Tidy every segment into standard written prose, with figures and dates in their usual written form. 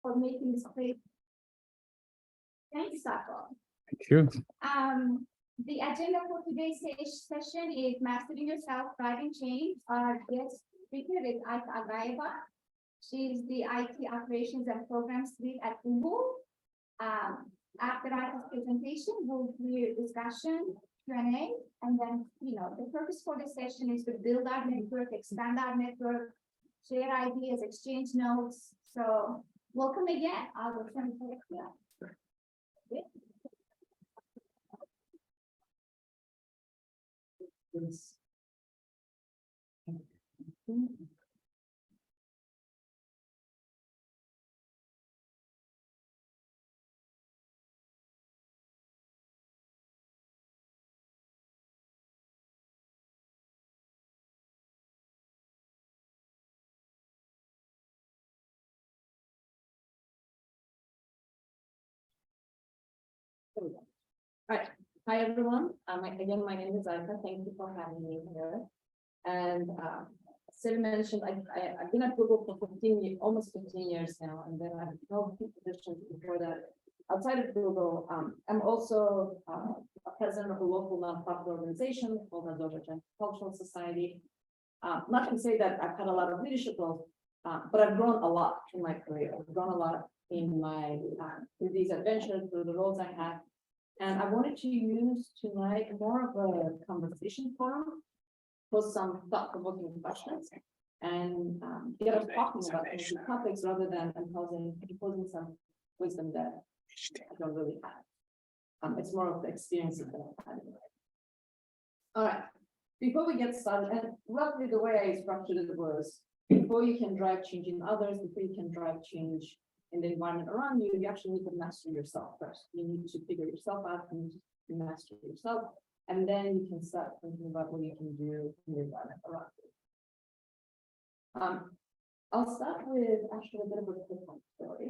for making this great. Thank you, Safo. Thank you. The agenda for today's session is Mastering Yourself, Driving Change. Our guest speaker is Ayka Agayeva. She is the IT Operations and Programs Lead at Google. After Ayka's presentation, we'll hear discussion, Q&A, and then, the purpose for the session is to build our network, expand our network, share ideas, exchange notes. So welcome again. I will turn it over to you. Right. Hi, everyone. Again, my name is Ayka. Thank you for having me here. And Sid mentioned, I've been at Google for 15 years, almost 15 years now, and then I've held two positions before that outside of Google. I'm also a president of a local nonprofit organization called the Azerbaijan Cultural Society. Not to say that I've had a lot of leadership roles, but I've grown a lot in my career. I've grown a lot in my through these adventures, through the roles I had. And I wanted to use tonight more of a conversation forum, pose some thought-provoking questions, and get us talking about these topics rather than imposing some wisdom that I don't really have. It's more of the experiences that I've had. All right. Before we get started, and roughly the way I structured it was, before you can drive change in others, before you can drive change in the environment around you, you actually need to master yourself first. You need to figure yourself out, you need to master yourself, and then you can start thinking about what you can do in the environment around you. I'll start with actually a bit of a different story.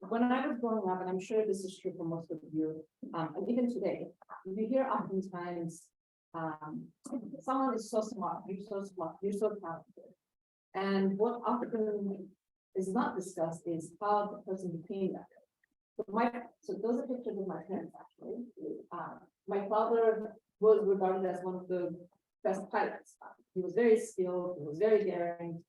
When I was growing up, and I'm sure this is true for most of you, and even today, you hear oftentimes, someone is so smart, you're so talented. And what often is not discussed is how the person became that. So those are pictures of my parents, actually. My father was regarded as one of the best pilots. He was very skilled, he was very daring.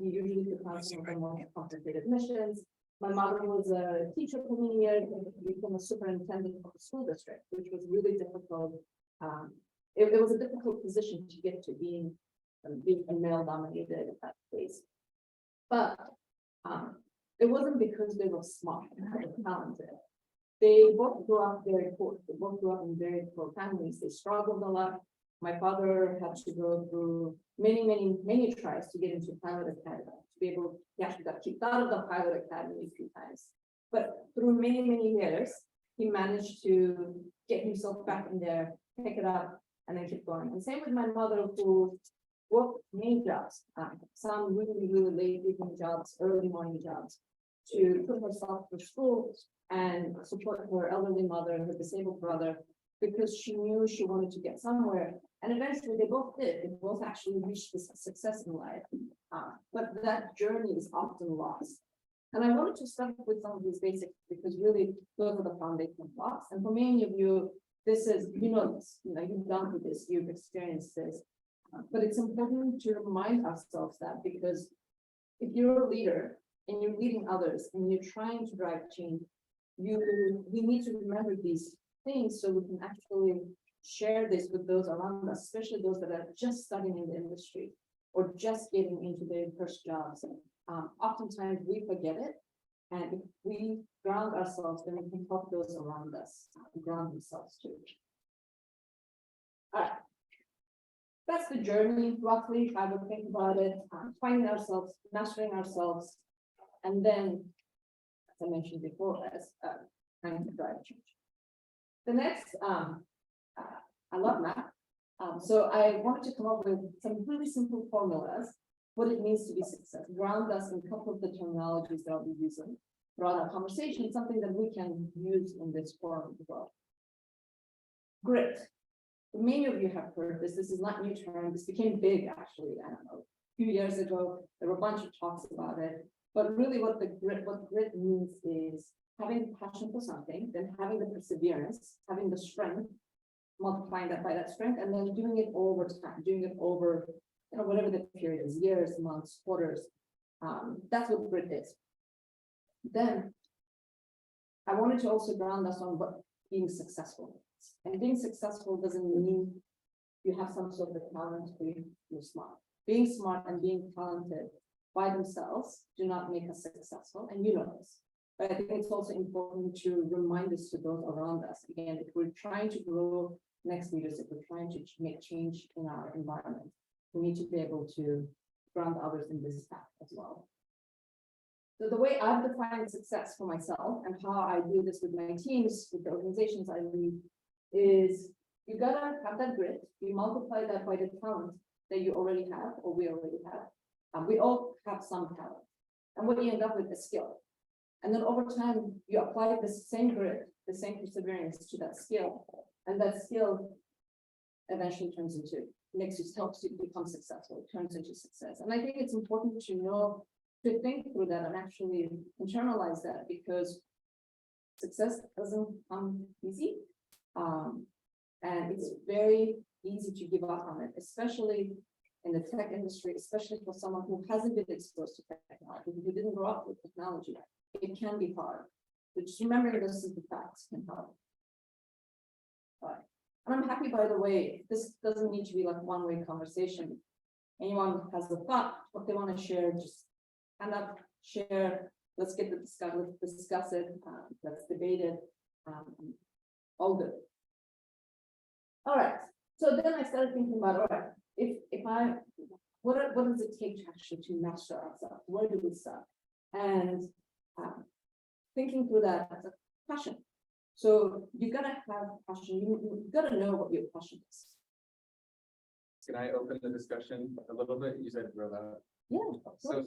He usually took on some of the more complicated missions. My mother was a teacher for many years and became a superintendent of the school district, which was really difficult. It was a difficult position to get to, being a male-dominated place. But it wasn't because they were smart and talented. They both grew up very poor. They both grew up in very poor families. They struggled a lot. My father had to go through many tries to get into pilot academy, to be able, he actually got kicked out of the pilot academy a few times. But through many years, he managed to get himself back in there, pick it up, and then keep going. And same with my mother, who worked many jobs, some really late evening jobs, early morning jobs, to put herself through school and support her elderly mother and her disabled brother, because she knew she wanted to get somewhere. And eventually they both did. They both actually reached this success in life. But that journey is often lost. And I wanted to start with some of these basics because really those are the foundational blocks. And for many of you, this is, you've gone through this, you've experienced this. But it's important to remind ourselves that, because if you're a leader and you're leading others and you're trying to drive change, we need to remember these things so we can actually share this with those around us, especially those that are just starting in the industry or just getting into their first jobs. Oftentimes we forget it, and if we ground ourselves, then we can help those around us ground themselves too. All right. That's the journey, roughly, if I would think about it, finding ourselves, mastering ourselves, and then, as I mentioned before, as trying to drive change. The next, I love math, so I wanted to come up with some really simple formulas, what it means to be successful, ground us in a couple of the terminologies that I'll be using throughout our conversation, something that we can use in this forum as well. Grit. Many of you have heard this. This is not new term. This became big, actually. I don't know, a few years ago. There were a bunch of talks about it. But really what grit means is having passion for something, then having the perseverance, having the strength, multiplying that by that strength, and then doing it over time, doing it over, whatever the period is, years, months, quarters. That's what grit is. Then I wanted to also ground us on what being successful is. And being successful doesn't mean you have some sort of talent or you're smart. Being smart and being talented by themselves do not make us successful, and you know this. But I think it's also important to remind this to those around us. Again, if we're trying to grow next leaders, if we're trying to make change in our environment, we need to be able to ground others in this path as well. So the way I've defined success for myself and how I do this with my teams, with the organizations I lead, is you gotta have that grit. You multiply that by the talent that you already have, or we already have. We all have some talent, and what you end up with is skill. And then over time, you apply the same grit, the same perseverance to that skill, and that skill eventually helps you become successful, it turns into success. And I think it's important to know, to think through that and actually internalize that, because success doesn't come easy. And it's very easy to give up on it, especially in the tech industry, especially for someone who hasn't been exposed to technology, who didn't grow up with technology. It can be hard. But just remembering this is the facts can help. And I'm happy, by the way, this doesn't need to be like one-way conversation. Anyone who has a thought, what they want to share, just hand up, share. Let's discuss it. Let's debate it. All good. All right. So then I started thinking about, all right, what does it take to actually to master ourselves? Where do we start? And thinking through that as a passion. So you gotta have passion. You gotta know what your passion is. Can I open the discussion a little bit? You said grow up. Yeah. So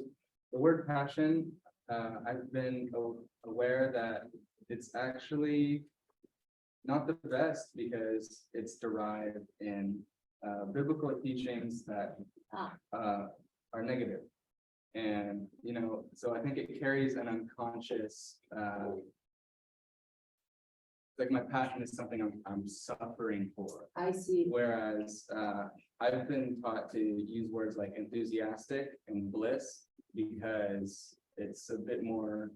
the word passion, I've been aware that it's actually not the best because it's derived in biblical teachings that are negative. And, so I think it carries an unconscious, like my passion is something I'm suffering for. I see. Whereas I've been taught to use words like enthusiastic and bliss because it's a bit more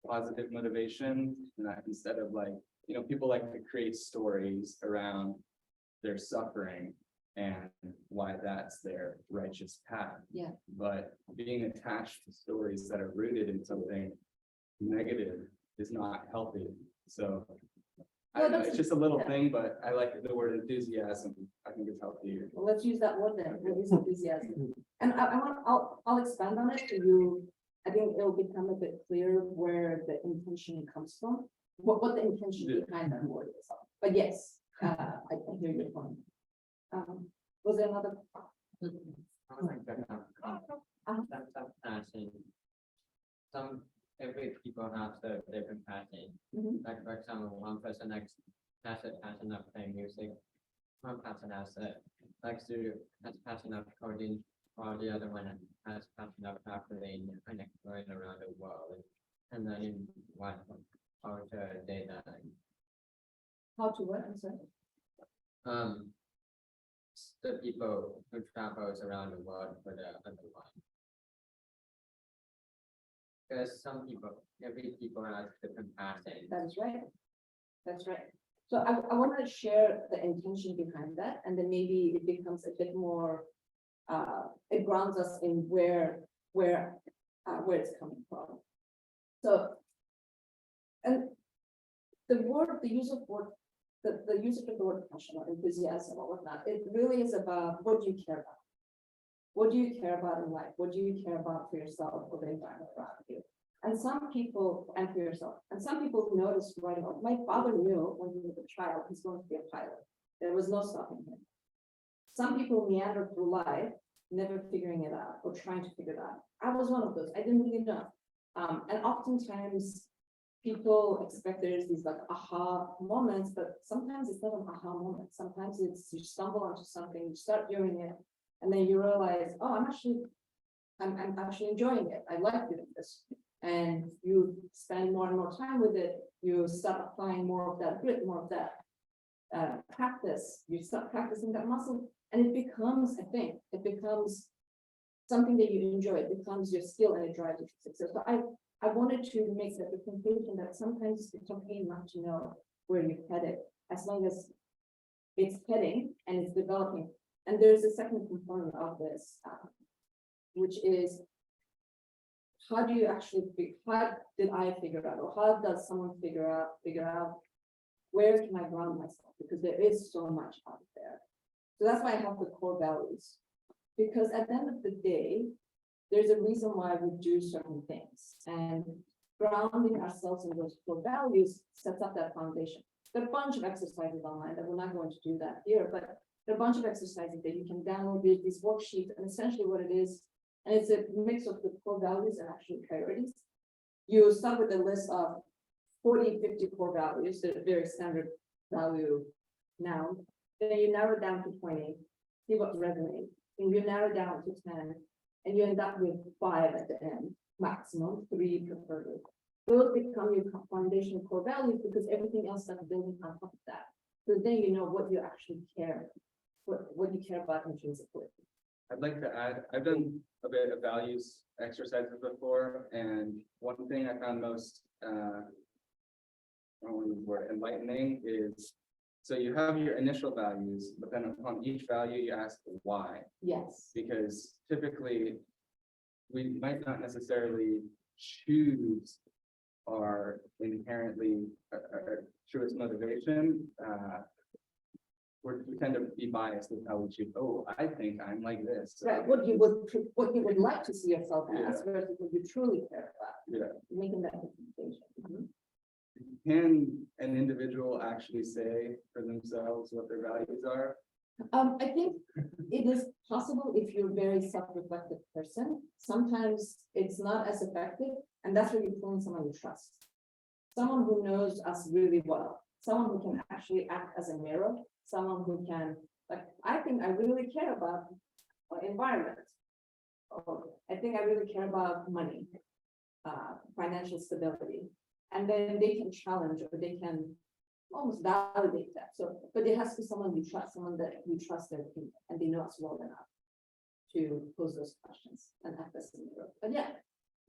positive motivation, instead of like, people like to create stories around their suffering and why that's their righteous path. Yeah. But being attached to stories that are rooted in something negative is not healthy. So I don't know, it's just a little thing, but I like the word enthusiasm. I think it's healthy. Well, let's use that word then. We'll use enthusiasm. And I'll expand on it for you. I think it'll become a bit clearer where the intention comes from, what the intention behind that word is. But yes, I hear your point. Was there another? Passion. Every people have the different passion. Like for example, one person has a passion of playing music, one person has passion of coding, while the other one has passion of traveling and exploring around the world and learning what culture data. How to what? I'm sorry. The people who travels around the world for the other one. Because every people has different passions. That's right. That's right. So I want to share the intention behind that, and then maybe it becomes a bit more, it grounds us in where it's coming from. So, and the use of the word passion or enthusiasm or whatnot, it really is about what do you care about? What do you care about in life? What do you care about for yourself or the environment around you? And some people, and for yourself, and some people notice right away. My father knew when he was a child, he's going to be a pilot. There was no stopping him. Some people meander through life, never figuring it out or trying to figure it out. I was one of those. I didn't really know. And oftentimes people expect there's these like aha moments, but sometimes it's not an aha moment. Sometimes it's you stumble onto something, you start doing it, and then you realize, oh, I'm actually I'm actually enjoying it. I like doing this. And you spend more and more time with it, you start applying more of that grit, more of that practice, you start practicing that muscle, and it becomes, I think, it becomes something that you enjoy, it becomes your skill and it drives you to success. So I wanted to make that representation that sometimes it's okay not to know where you're headed, as long as it's heading and it's developing. And there's a second component of this, which is how do you actually, how did I figure out, or how does someone figure out where can I ground myself? Because there is so much out there. So that's why I have the core values. Because at the end of the day, there's a reason why we do certain things. And grounding ourselves in those core values sets up that foundation. There are a bunch of exercises online that we're not going to do that here, but there are a bunch of exercises that you can download these worksheets, and essentially what it is, and it's a mix of the core values and actually priorities. You start with a list of 40, 50 core values, they're very standard value now. Then you narrow it down to 20, see what resonates, and you narrow down to 10, and you end up with 5 at the end, maximum, 3 preferably. Those become your foundation core values because everything else that's building on top of that. So then you know what you actually care, what you care about intrinsically. I'd like to add, I've done a bit of values exercises before, and one thing I found most, I don't want to use the word enlightening is, so you have your initial values, but then upon each value, you ask why, Yes. because typically we might not necessarily choose our inherently truest motivation. We tend to be biased with how we choose. Oh, I think I'm like this. Right, what you would like to see yourself as versus what you truly care about. Yeah. Making that distinction. Can an individual actually say for themselves what their values are? I think it is possible if you're a very self-reflective person. Sometimes it's not as effective, and that's where you pull in someone you trust. Someone who knows us really well, someone who can actually act as a mirror, someone who can, like, I think I really care about environment. Or I think I really care about money, financial stability. And then they can challenge or they can almost validate that. So, but it has to be someone you trust, someone that you trust their opinion and they know us well enough to pose those questions and act as a mirror. But yeah,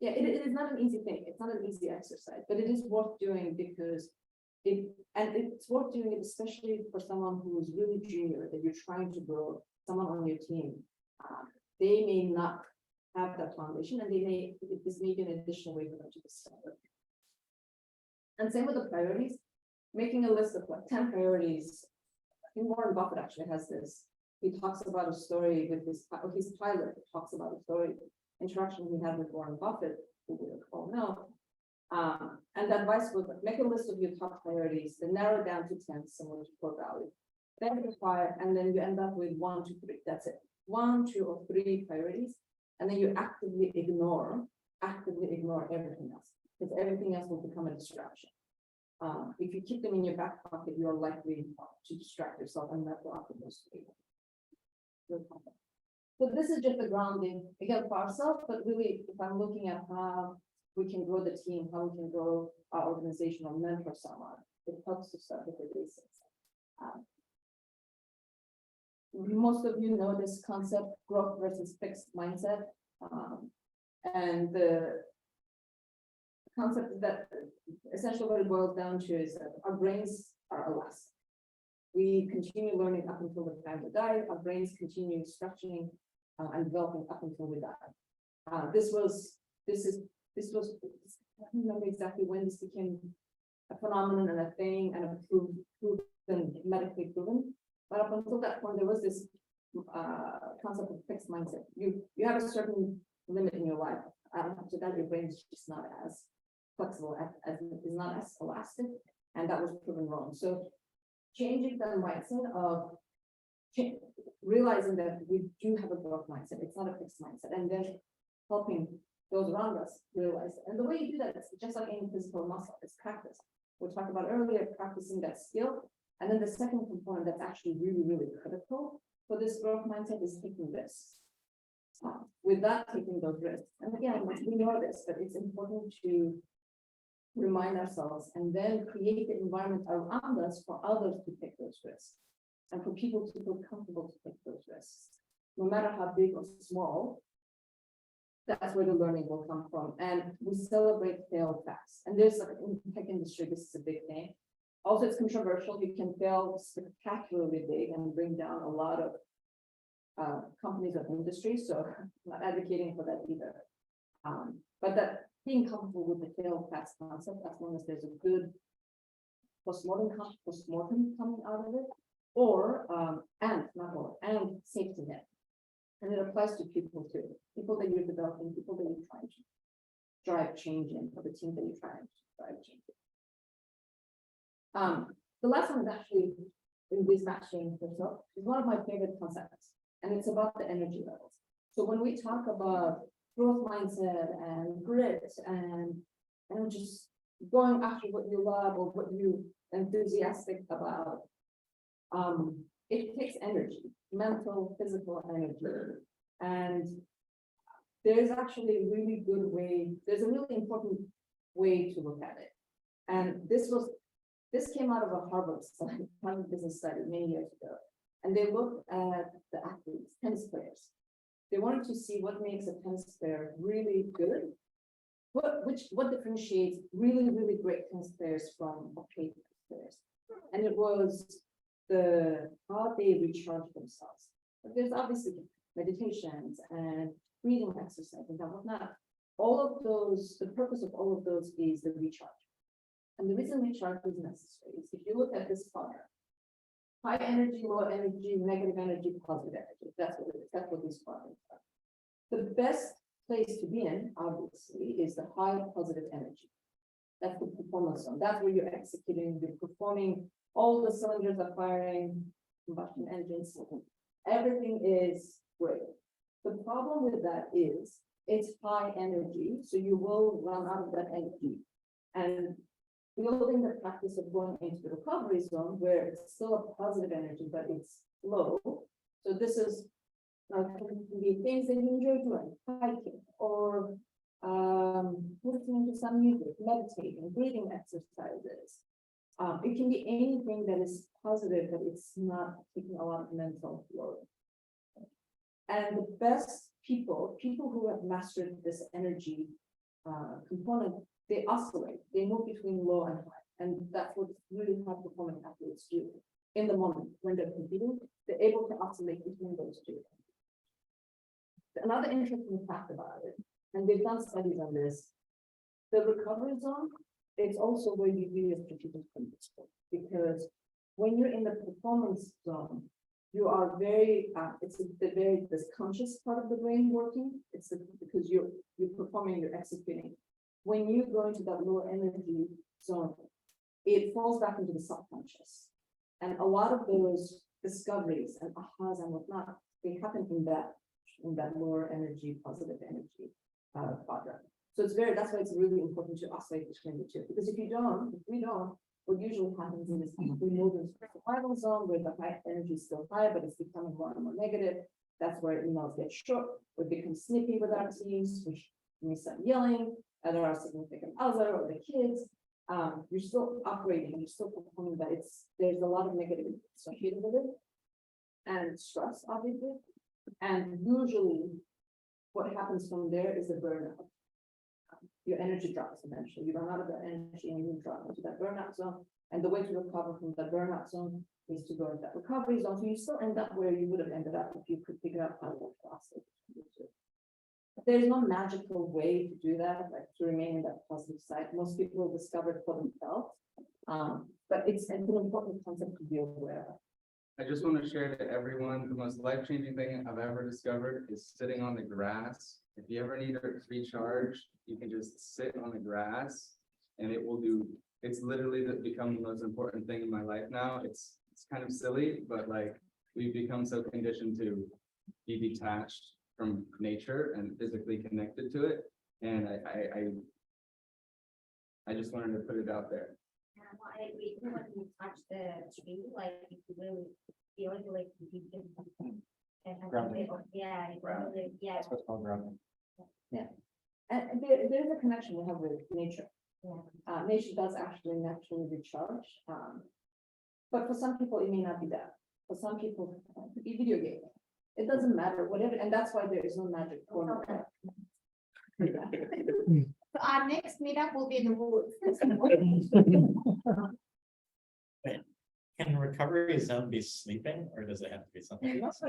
it is not an easy thing. It's not an easy exercise, but it is worth doing because it's worth doing it, especially for someone who is really junior that you're trying to grow, someone on your team. They may not have that foundation and this may be an additional way for them to discover. And same with the priorities, making a list of like 10 priorities. I think Warren Buffett actually has this. He talks about a story with his pilot, talks about a story, interaction he had with Warren Buffett, who we all know. And the advice was make a list of your top priorities, then narrow down to 10, similar to core value. Then require, and then you end up with 1, 2, 3. That's it. 1, 2, or 3 priorities, and then you actively ignore everything else, because everything else will become a distraction. If you keep them in your back pocket, you're likely to distract yourself and not block those people. So this is just the grounding again for ourselves, but really, if I'm looking at how we can grow the team, how we can grow our organization or mentor someone, it helps to start with the basics. Most of you know this concept, growth versus fixed mindset. And the concept is that essentially what it boils down to is that our brains are elastic. We continue learning up until the time we die. Our brains continue structuring and developing up until we die. This was, I don't remember exactly when this became a phenomenon and a thing and proven, medically proven. But up until that point, there was this concept of fixed mindset. You have a certain limit in your life. After that, your brain is just not as flexible, is not as elastic, and that was proven wrong. So changing the mindset of realizing that we do have a growth mindset, it's not a fixed mindset, and then helping those around us realize that. And the way you do that is just like any physical muscle, it's practice. We talked about earlier, practicing that skill. And then the second component that's actually really, really critical for this growth mindset is taking risks. with that, taking those risks. And again, we know this, but it's important to remind ourselves and then create the environment around us for others to take those risks. And for people to feel comfortable to take those risks, no matter how big or small. That's where the learning will come from. And we celebrate fail fast. And there's like in the tech industry, this is a big thing. Also, it's controversial. You can fail spectacularly big and bring down a lot of companies or industries. So I'm not advocating for that either. But that being comfortable with the fail fast concept, as long as there's a good postmortem coming out of it, or and safety net. And it applies to people too, people that you're developing, people that you're trying to drive change in, or the team that you're trying to drive change in. The last one is actually in this matching yourself is one of my favorite concepts, and it's about the energy levels. So when we talk about growth mindset and grit and just going after what you love or what you enthusiastic about, it takes energy, mental, physical energy. And there's actually a really good way, there's a really important way to look at it. And this came out of a Harvard study, Harvard business study many years ago. And they looked at the athletes, tennis players. They wanted to see what makes a tennis player really good. What differentiates really, really great tennis players from okay tennis players. And it was how they recharge themselves. But there's obviously meditations and breathing exercises and whatnot. All of those, the purpose of all of those is the recharge. And the reason recharge is necessary is if you look at this fire, high energy, low energy, negative energy, positive energy. That's what it is. That's what these quadrants are. The best place to be in, obviously, is the high positive energy. That's the performance zone. That's where you're executing, you're performing. All the cylinders are firing, combustion engines, everything is great. The problem with that is it's high energy, so you will run out of that energy. And building the practice of going into the recovery zone where it's still a positive energy, but it's low. So this is can be things that you enjoy doing, hiking or listening to some music, meditating, breathing exercises. It can be anything that is positive, but it's not taking a lot of mental load. And the best people who have mastered this energy component, they oscillate, they move between low and high. And that's what really high performing athletes do in the moment when they're competing, they're able to oscillate between those two. Another interesting fact about it, and they've done studies on this, the recovery zone, it's also where you do your strategic principle, because when you're in the performance zone, you are very, it's this conscious part of the brain working. It's because you're performing, you're executing. When you go into that low energy zone, it falls back into the subconscious. And a lot of those discoveries and ahas and whatnot, they happen in that lower energy, positive energy quadrant. So that's why it's really important to oscillate between the two. Because if we don't, what usually happens is we move into the survival zone where the high energy is still high, but it's becoming more and more negative. That's where emails get short, we become snippy with our teams, we start yelling at our significant other or the kids. You're still operating, you're still performing, but there's a lot of negativity associated with it. And stress, obviously. And usually what happens from there is a burnout. Your energy drops eventually. You run out of that energy and you drop into that burnout zone. And the way to recover from that burnout zone is to go into that recovery zone. So you still end up where you would have ended up if you could figure out how to process it. There's no magical way to do that, like to remain in that positive side. Most people discover it for themselves. But it's an important concept to be aware of. I just want to share to everyone, the most life-changing thing I've ever discovered is sitting on the grass. If you ever need to recharge, you can just sit on the grass and it will do, it's literally become the most important thing in my life now. It's kind of silly, but like we've become so conditioned to be detached from nature and physically connected to it. And I just wanted to put it out there. I agree. When you touch the tree, like you really feel it, like you can Grounding. Yeah. Grounding. Yeah. That's what's called grounding. And there's a connection we have with nature. Yeah. Nature does actually naturally recharge. But for some people, it may not be that. For some people, it could be video gaming. It doesn't matter, whatever, and that's why there is no magic formula. Yeah. So our next meetup will be in the woods. Can recovery zone be sleeping, or does it have to be something else?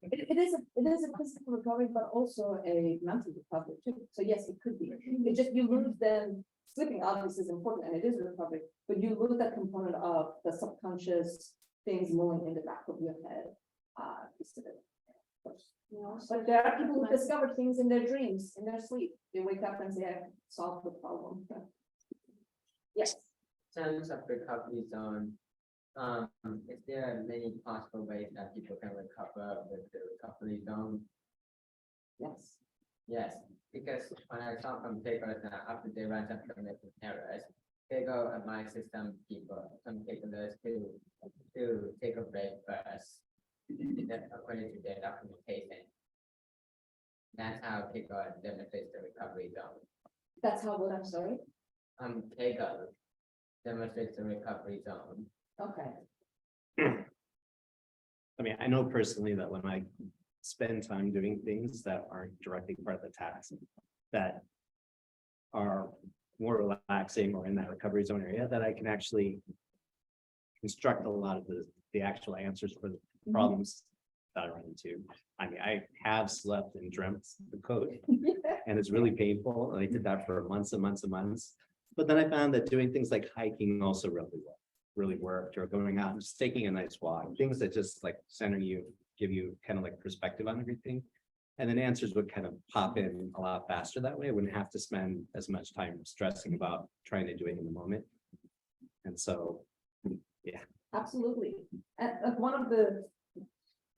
It is a physical recovery, but also a mental recovery too. So yes, it could be. It just, you lose then, sleeping obviously is important and it is a recovery, but you lose that component of the subconscious things moving in the back of your head. Piece of it. But there are people who discover things in their dreams, in their sleep. They wake up and say, I solved the problem. Yes. Terms of recovery zone, is there many possible ways that people can recover with the recovery zone? Yes. Yes, because when I saw from papers that after they rise up from the errors, they go advise some people, some takers to take a break first. That according to their documentation. That's how people demonstrate the recovery zone. That's how, what, I'm sorry? Kegel demonstrates the recovery zone. Okay. I mean, I know personally that when I spend time doing things that aren't directly part of the task, that are more relaxing or in that recovery zone area, that I can actually construct a lot of the actual answers for the problems that I run into. I mean, I have slept and dreamt the code, and it's really painful. And I did that for months and months and months. But then I found that doing things like hiking also really worked, or going out and just taking a nice walk, things that just like center you, give you kind of like perspective on everything. And then answers would kind of pop in a lot faster that way. I wouldn't have to spend as much time stressing about trying to do it in the moment. And so, yeah. Absolutely. And one of the,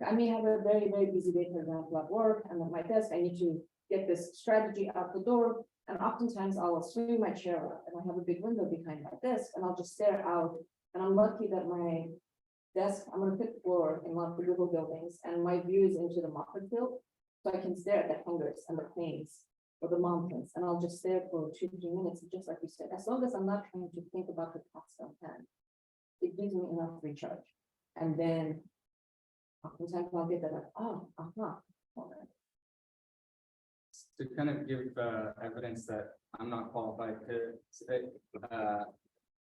I may have a very, very busy day, for example, at work, and at my desk, I need to get this strategy out the door. And oftentimes I'll swing my chair up, and I have a big window behind my desk, and I'll just stare out. And I'm lucky that my desk, I'm on a fifth floor in one of the Google buildings, and my view is into the Moffett field. So I can stare at the hangars and the plains or the mountains, and I'll just stare for 2-3 minutes, just like you said, as long as I'm not trying to think about the task on hand. It gives me enough recharge. And then oftentimes I'll get that, like, oh, To kind of give evidence that I'm not qualified to say,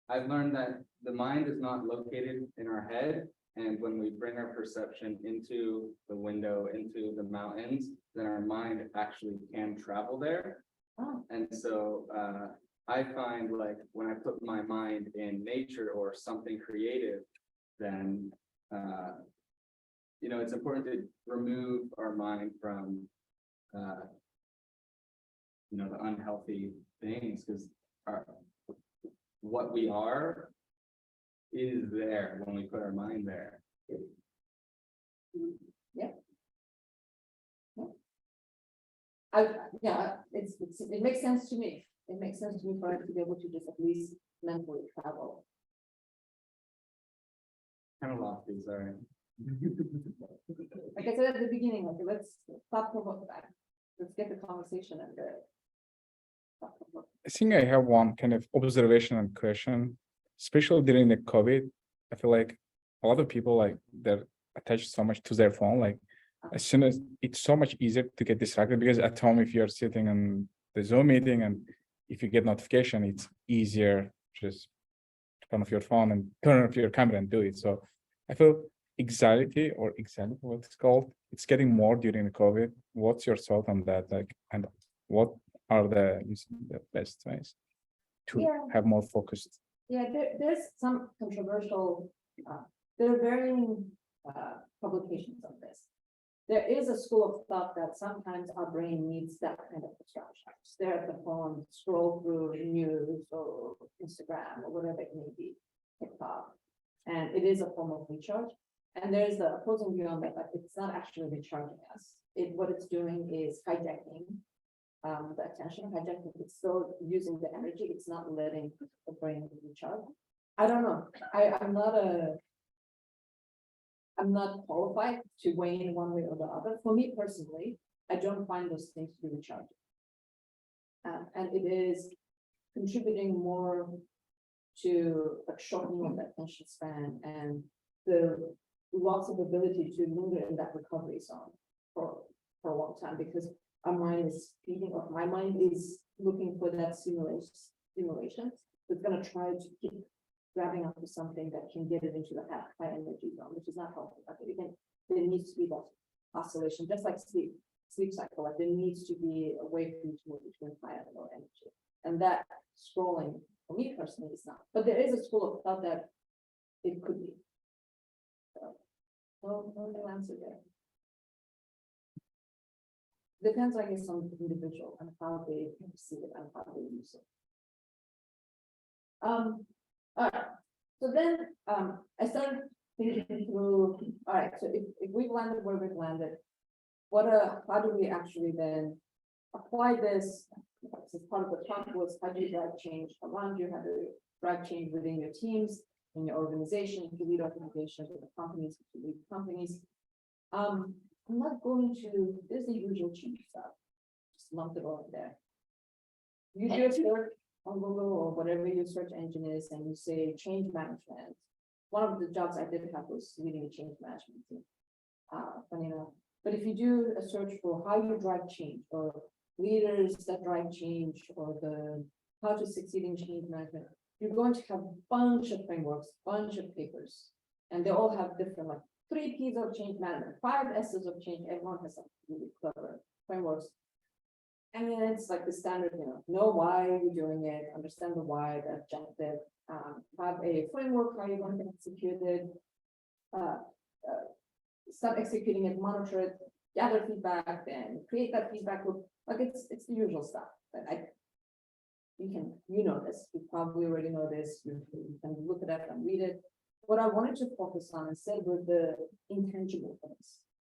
I've learned that the mind is not located in our head. And when we bring our perception into the window, into the mountains, then our mind actually can travel there. Oh. And so I find like when I put my mind in nature or something creative, then it's important to remove our mind from the unhealthy things, because what we are is there when we put our mind there. It makes sense to me. It makes sense to me for us to be able to just at least mentally travel. Kind of lofty, sorry. Like I said at the beginning, okay, let's stop provoking that. Let's get the conversation and the. I think I have one kind of observation and question, especially during the COVID. I feel like a lot of people like they're attached so much to their phone. Like as soon as it's so much easier to get distracted, because at home, if you're sitting on the Zoom meeting and if you get notification, it's easier just turn off your phone and turn off your camera and do it. So I feel anxiety or what it's called, it's getting more during the COVID. What's your thought on that? Like, and what are the best ways to have more focused? Yeah, there's some controversial, there are varying publications on this. There is a school of thought that sometimes our brain needs that kind of distraction. Stare at the phone, scroll through news or Instagram or whatever it may be, TikTok. And it is a form of recharge. And there's the opposing view on that, but it's not actually recharging us. What it's doing is hijacking the attention, hijacking. It's still using the energy. It's not letting the brain recharge. I don't know. I'm not I'm not qualified to weigh in one way or the other. For me personally, I don't find those things to be recharging. And it is contributing more to a shortening of that attention span and the loss of ability to linger in that recovery zone for a long time, because our mind is feeding, or my mind is looking for that stimulation. It's gonna try to keep grabbing onto something that can get it into the high energy zone, which is not healthy. Like, again, there needs to be that oscillation, just like sleep cycle. Like, there needs to be a way for you to move between high and low energy, and that scrolling for me personally is not. But there is a school of thought that it could be. So, no real answer there. Depends, I guess, on the individual and how they see it and how they use it. All right, so then, I started thinking through, all right, so if we've landed where we've landed, how do we actually then apply this? So part of the talk was, how do you drive change around you, how do you drive change within your teams, in your organization, if you lead organizations, with the companies, if you lead companies. I'm not going to, there's the usual change stuff, just lump it all in there. You do a search on Google or whatever your search engine is, and you say change management. One of the jobs I did have was leading a change management team. Funny enough, but if you do a search for how you drive change, or leaders that drive change, or the how to succeed in change management, you're going to have a bunch of frameworks, bunch of papers, and they all have different, like 3 P's of change management, 5 S's of change. Everyone has some really clever frameworks. I mean, it's like the standard, know why you're doing it, understand the why, the objective, have a framework, how you're going to execute it, start executing it, monitor it, gather feedback, then create that feedback loop. Like, it's the usual stuff. But you know this, you probably already know this, you can look it up and read it. What I wanted to focus on instead were the intangible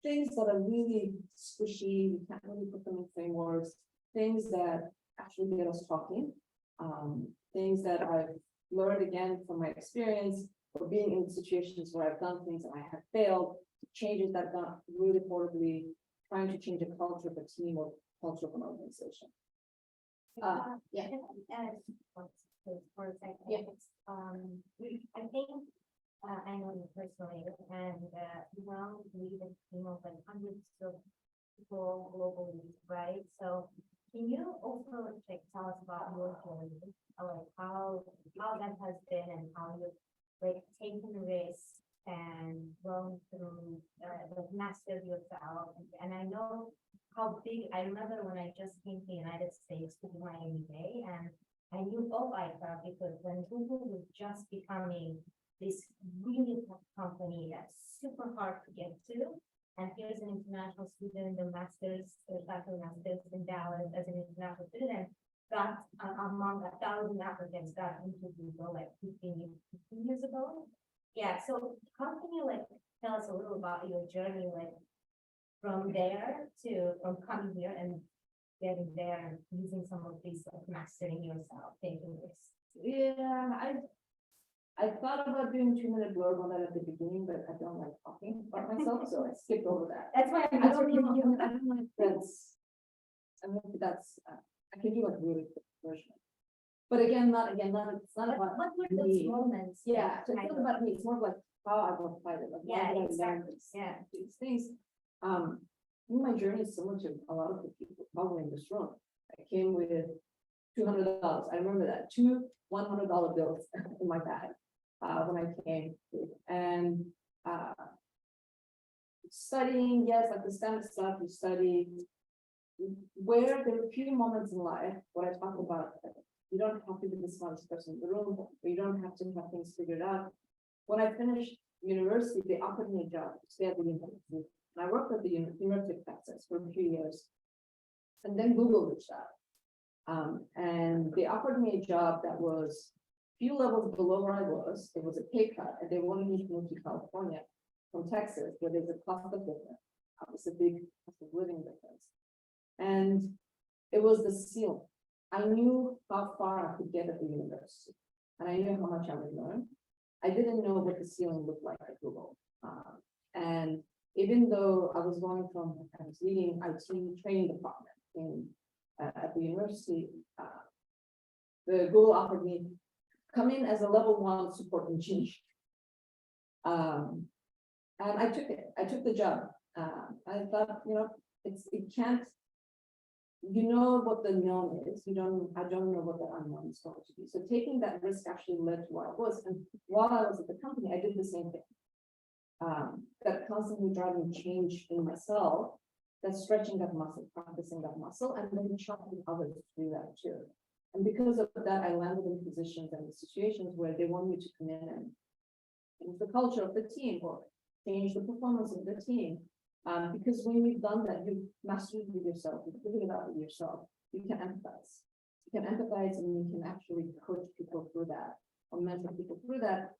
things that are really squishy, you can't really put them in frameworks, things that actually get us talking, things that I've learned again from my experience, or being in situations where I've done things and I have failed, changes that have gone really horribly, trying to change a culture of a team or culture of an organization. Yeah. For a second. Yeah. I think, I know you personally, and, lead a team of like hundreds of people globally, right? So can you also tell us about your journey, like how that has been, and how you've like taken risks and grown through, like mastered yourself. And I know how big, I remember when I just came to the United States to do my MBA, and I knew Ayka because when Google was just becoming this really tough company that's super hard to get to, and here's an international student, the master's, bachelor master's in Dallas as an international student, got among 1,000 applicants got into Google like 15 years ago. Yeah, so how can you like tell us a little about your journey, like from there from coming here and getting there and using some of these, like mastering yourself, taking this? Yeah, I thought about doing 2-minute blurb on that at the beginning, but I don't like talking about myself, so I skipped over that. That's why I don't know if that's, I don't know if that's, I can do like really quick version. But again, it's not about What were those me. moments? Yeah, so that it's kind not of- about me, it's more like how I've applied it, like why Yeah, did I learn exactly. this, Yeah. these things. I think my journey is similar to a lot of the people probably in this room. I came with $200. I remember that, 2 $100 bills in my bag when I came, and studying, yes, like the standard stuff you study. Where there are a few moments in life, what I talk about, you don't have to be the smartest person in the room, or you don't have to have things figured out. When I finished university, they offered me a job to stay at the university. And I worked at the University of Texas for a few years. And then Google reached out. And they offered me a job that was a few levels below where I was. It was a pay cut, and they wanted me to move to California from Texas, where there's a cost of difference. It's a big cost of living difference. And it was the ceiling. I knew how far I could get at the university, and I knew how much I would learn. I didn't know what the ceiling looked like at Google. And even though I was leading IT training department at the university, the Google offered me come in as a level 1 support engineer. And I took it. I took the job. I thought, it can't. You know what the known is. I don't know what the unknown is going to be. So taking that risk actually led to where I was. And while I was at the company, I did the same thing. That constantly driving change in myself, that stretching that muscle, practicing that muscle, and then trusting others to do that too. And because of that, I landed in positions and situations where they want me to come in and change the culture of the team or change the performance of the team. Because when you've done that, you've mastered it with yourself, you've figured it out with yourself, you can empathize. You can empathize and you can actually coach people through that or mentor people through that.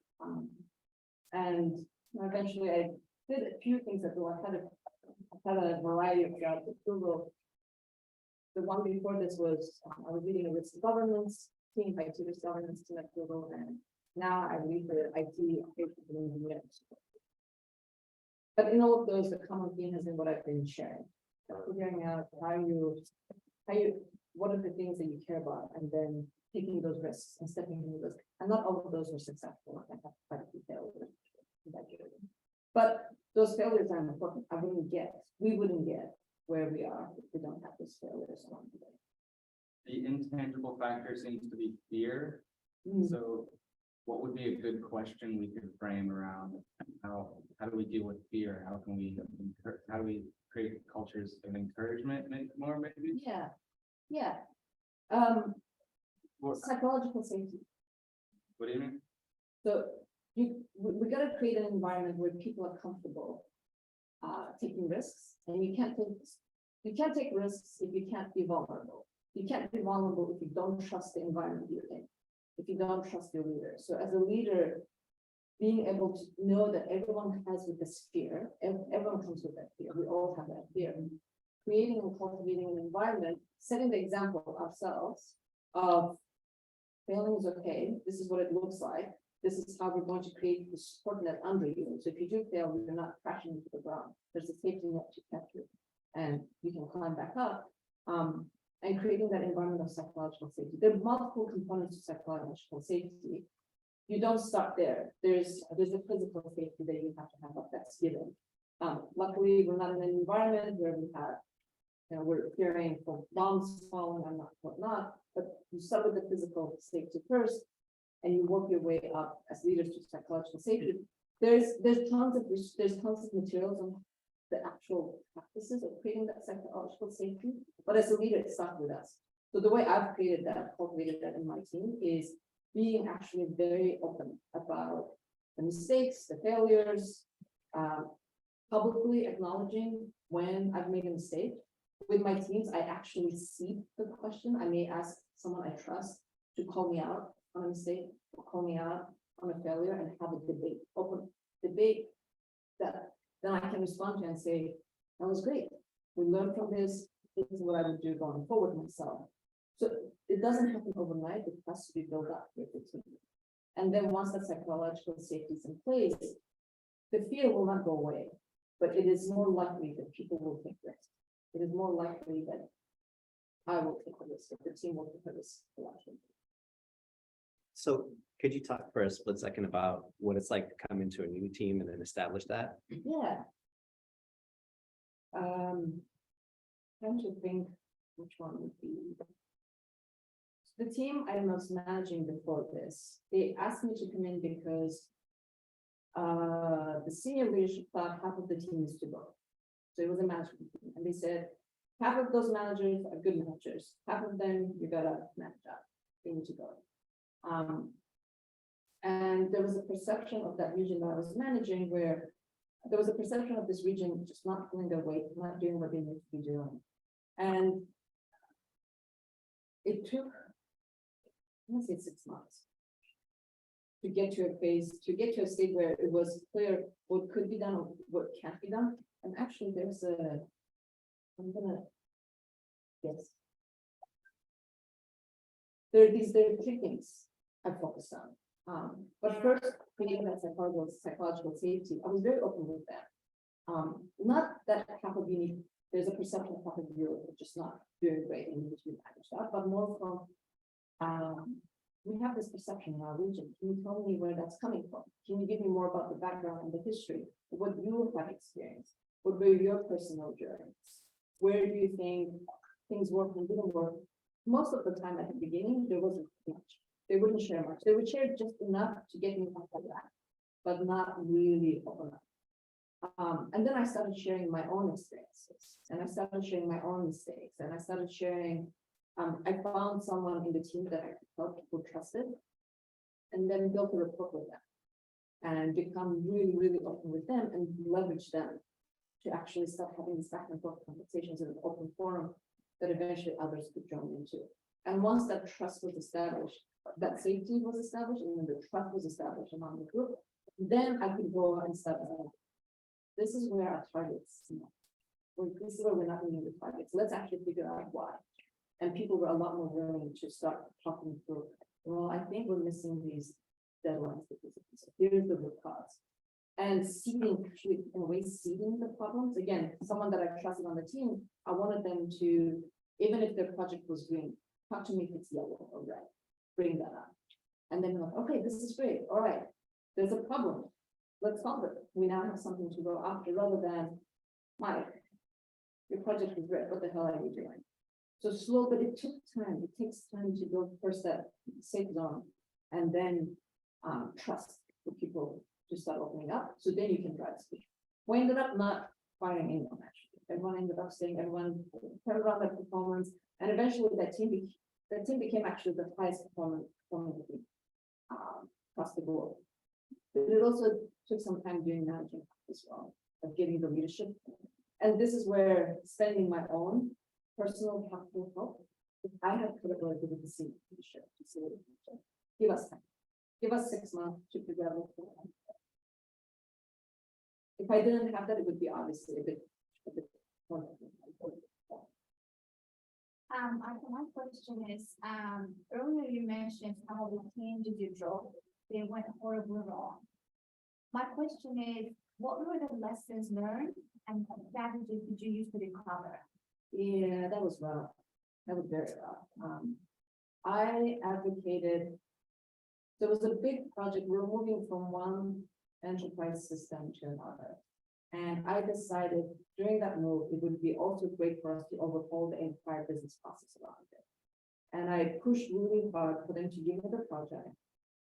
And eventually I did a few things that I had a variety of jobs at Google. The one before this was, I was leading a risk governance team, IT risk governance team at Google, and now I lead the IT operations and engineers. But in all of those, the common theme has been what I've been sharing. Figuring out what are the things that you care about, and then taking those risks and stepping into those. And not all of those were successful. I have quite a few failures in that journey. But those failures are important. We wouldn't get where we are if we don't have those failures along the way. The intangible factor seems to be fear. So what would be a good question we could frame around how do we deal with fear? How do we create cultures of encouragement more maybe? Yeah. Psychological safety. What do you mean? So we gotta create an environment where people are comfortable taking risks, and you can't take risks if you can't be vulnerable. You can't be vulnerable if you don't trust the environment you're in, if you don't trust your leader. So as a leader, being able to know that everyone has with this fear, everyone comes with that fear. We all have that fear. Creating and cultivating an environment, setting the example ourselves of failing is okay. This is what it looks like. This is how we're going to create the support net under you. So if you do fail, you're not crashing into the ground. There's a safety net to catch you, and you can climb back up. And creating that environment of psychological safety. There are multiple components to psychological safety. You don't start there. There's a physical safety that you have to have, that's given. Luckily, we're not in an environment where we have, we're fearing for bombs falling and whatnot, but you start with the physical safety first, and you work your way up as leaders to psychological safety. There's tons of materials on the actual practices of creating that psychological safety, but as a leader, it stuck with us. So the way I've cultivated that in my team is being actually very open about the mistakes, the failures, publicly acknowledging when I've made a mistake. With my teams, I actually seek the question. I may ask someone I trust to call me out on a mistake, or call me out on a failure, and have a debate, open debate that then I can respond to and say, that was great. We learned from this. This is what I would do going forward myself. So it doesn't happen overnight. It has to be built up with the team. And then once that psychological safety is in place, the fear will not go away, but it is more likely that people will take risks. It is more likely that I will take a risk, that the team will take a risk. So could you talk for a split second about what it's like to come into a new team and then establish that? Yeah. Trying to think which one would be. The team I was managing before this, they asked me to come in because the senior leadership thought half of the team is to go. So it was a management team, and they said, half of those managers are good managers, half of them you gotta manage up, they need to go. And there was a perception of that region that I was managing where there was a perception of this region just not pulling their weight, not doing what they need to be doing. And it took, I want to say 6 months to get to a state where it was clear what could be done or what can't be done. And actually there's I'm gonna guess. There are 3 things I focused on. But first, creating that psychological safety, I was very open with that. Not that half of you need, there's a perception of half of you are just not doing great and need to manage that, but more from, we have this perception in our region. Can you tell me where that's coming from? Can you give me more about the background and the history, what you have experienced? What were your personal journeys? Where do you think things worked and didn't work? Most of the time at the beginning, there wasn't much. They wouldn't share much. They would share just enough to get me off of that, but not really open up. And then I started sharing my own experiences, and I started sharing my own mistakes, and I started sharing. I found someone in the team that I felt people trusted, and then built a rapport with them, and become really, really open with them, and leverage them to actually start having these back and forth conversations in an open forum that eventually others could join into. And once that trust was established, that safety was established, and then the trust was established among the group, then I could go and start. This is where our targets, this is where we're not meeting the targets. Let's actually figure out why. And people were a lot more willing to start talking through. Well, I think we're missing these deadlines because of this. Here's the root cause. And seeding, actually, in a way, seeding the problems. Again, someone that I trusted on the team, I wanted them to, even if their project was green, talk to me if it's yellow or red. Bring that up. And then, like, okay, this is great. All right, there's a problem. Let's solve it. We now have something to go after rather than, Mike, your project is great. What the hell are you doing? So slow, but it took time. It takes time to go first that safe zone, and then trust for people to start opening up. So then you can drive speed. We ended up not firing anyone actually. Everyone ended up staying. Everyone turned around their performance, and eventually that team became actually the highest performing team across the board. But it also took some time doing managing as well, of getting the leadership. And this is where spending my own personal capital help. I have credibility with the senior leadership to see what we can do. Give us time. Give us 6 months to figure out what we want. If I didn't have that, it would be obviously a bit more. My question is, earlier you mentioned how the changes you drove, they went horribly wrong. My question is, what were the lessons learned and what strategies did you use to recover? Yeah, that was rough. That was very rough. I advocated, there was a big project, we were moving from one enterprise system to another. And I decided during that move, it would be also great for us to overhaul the entire business process around it. And I pushed really hard for them to give me the project,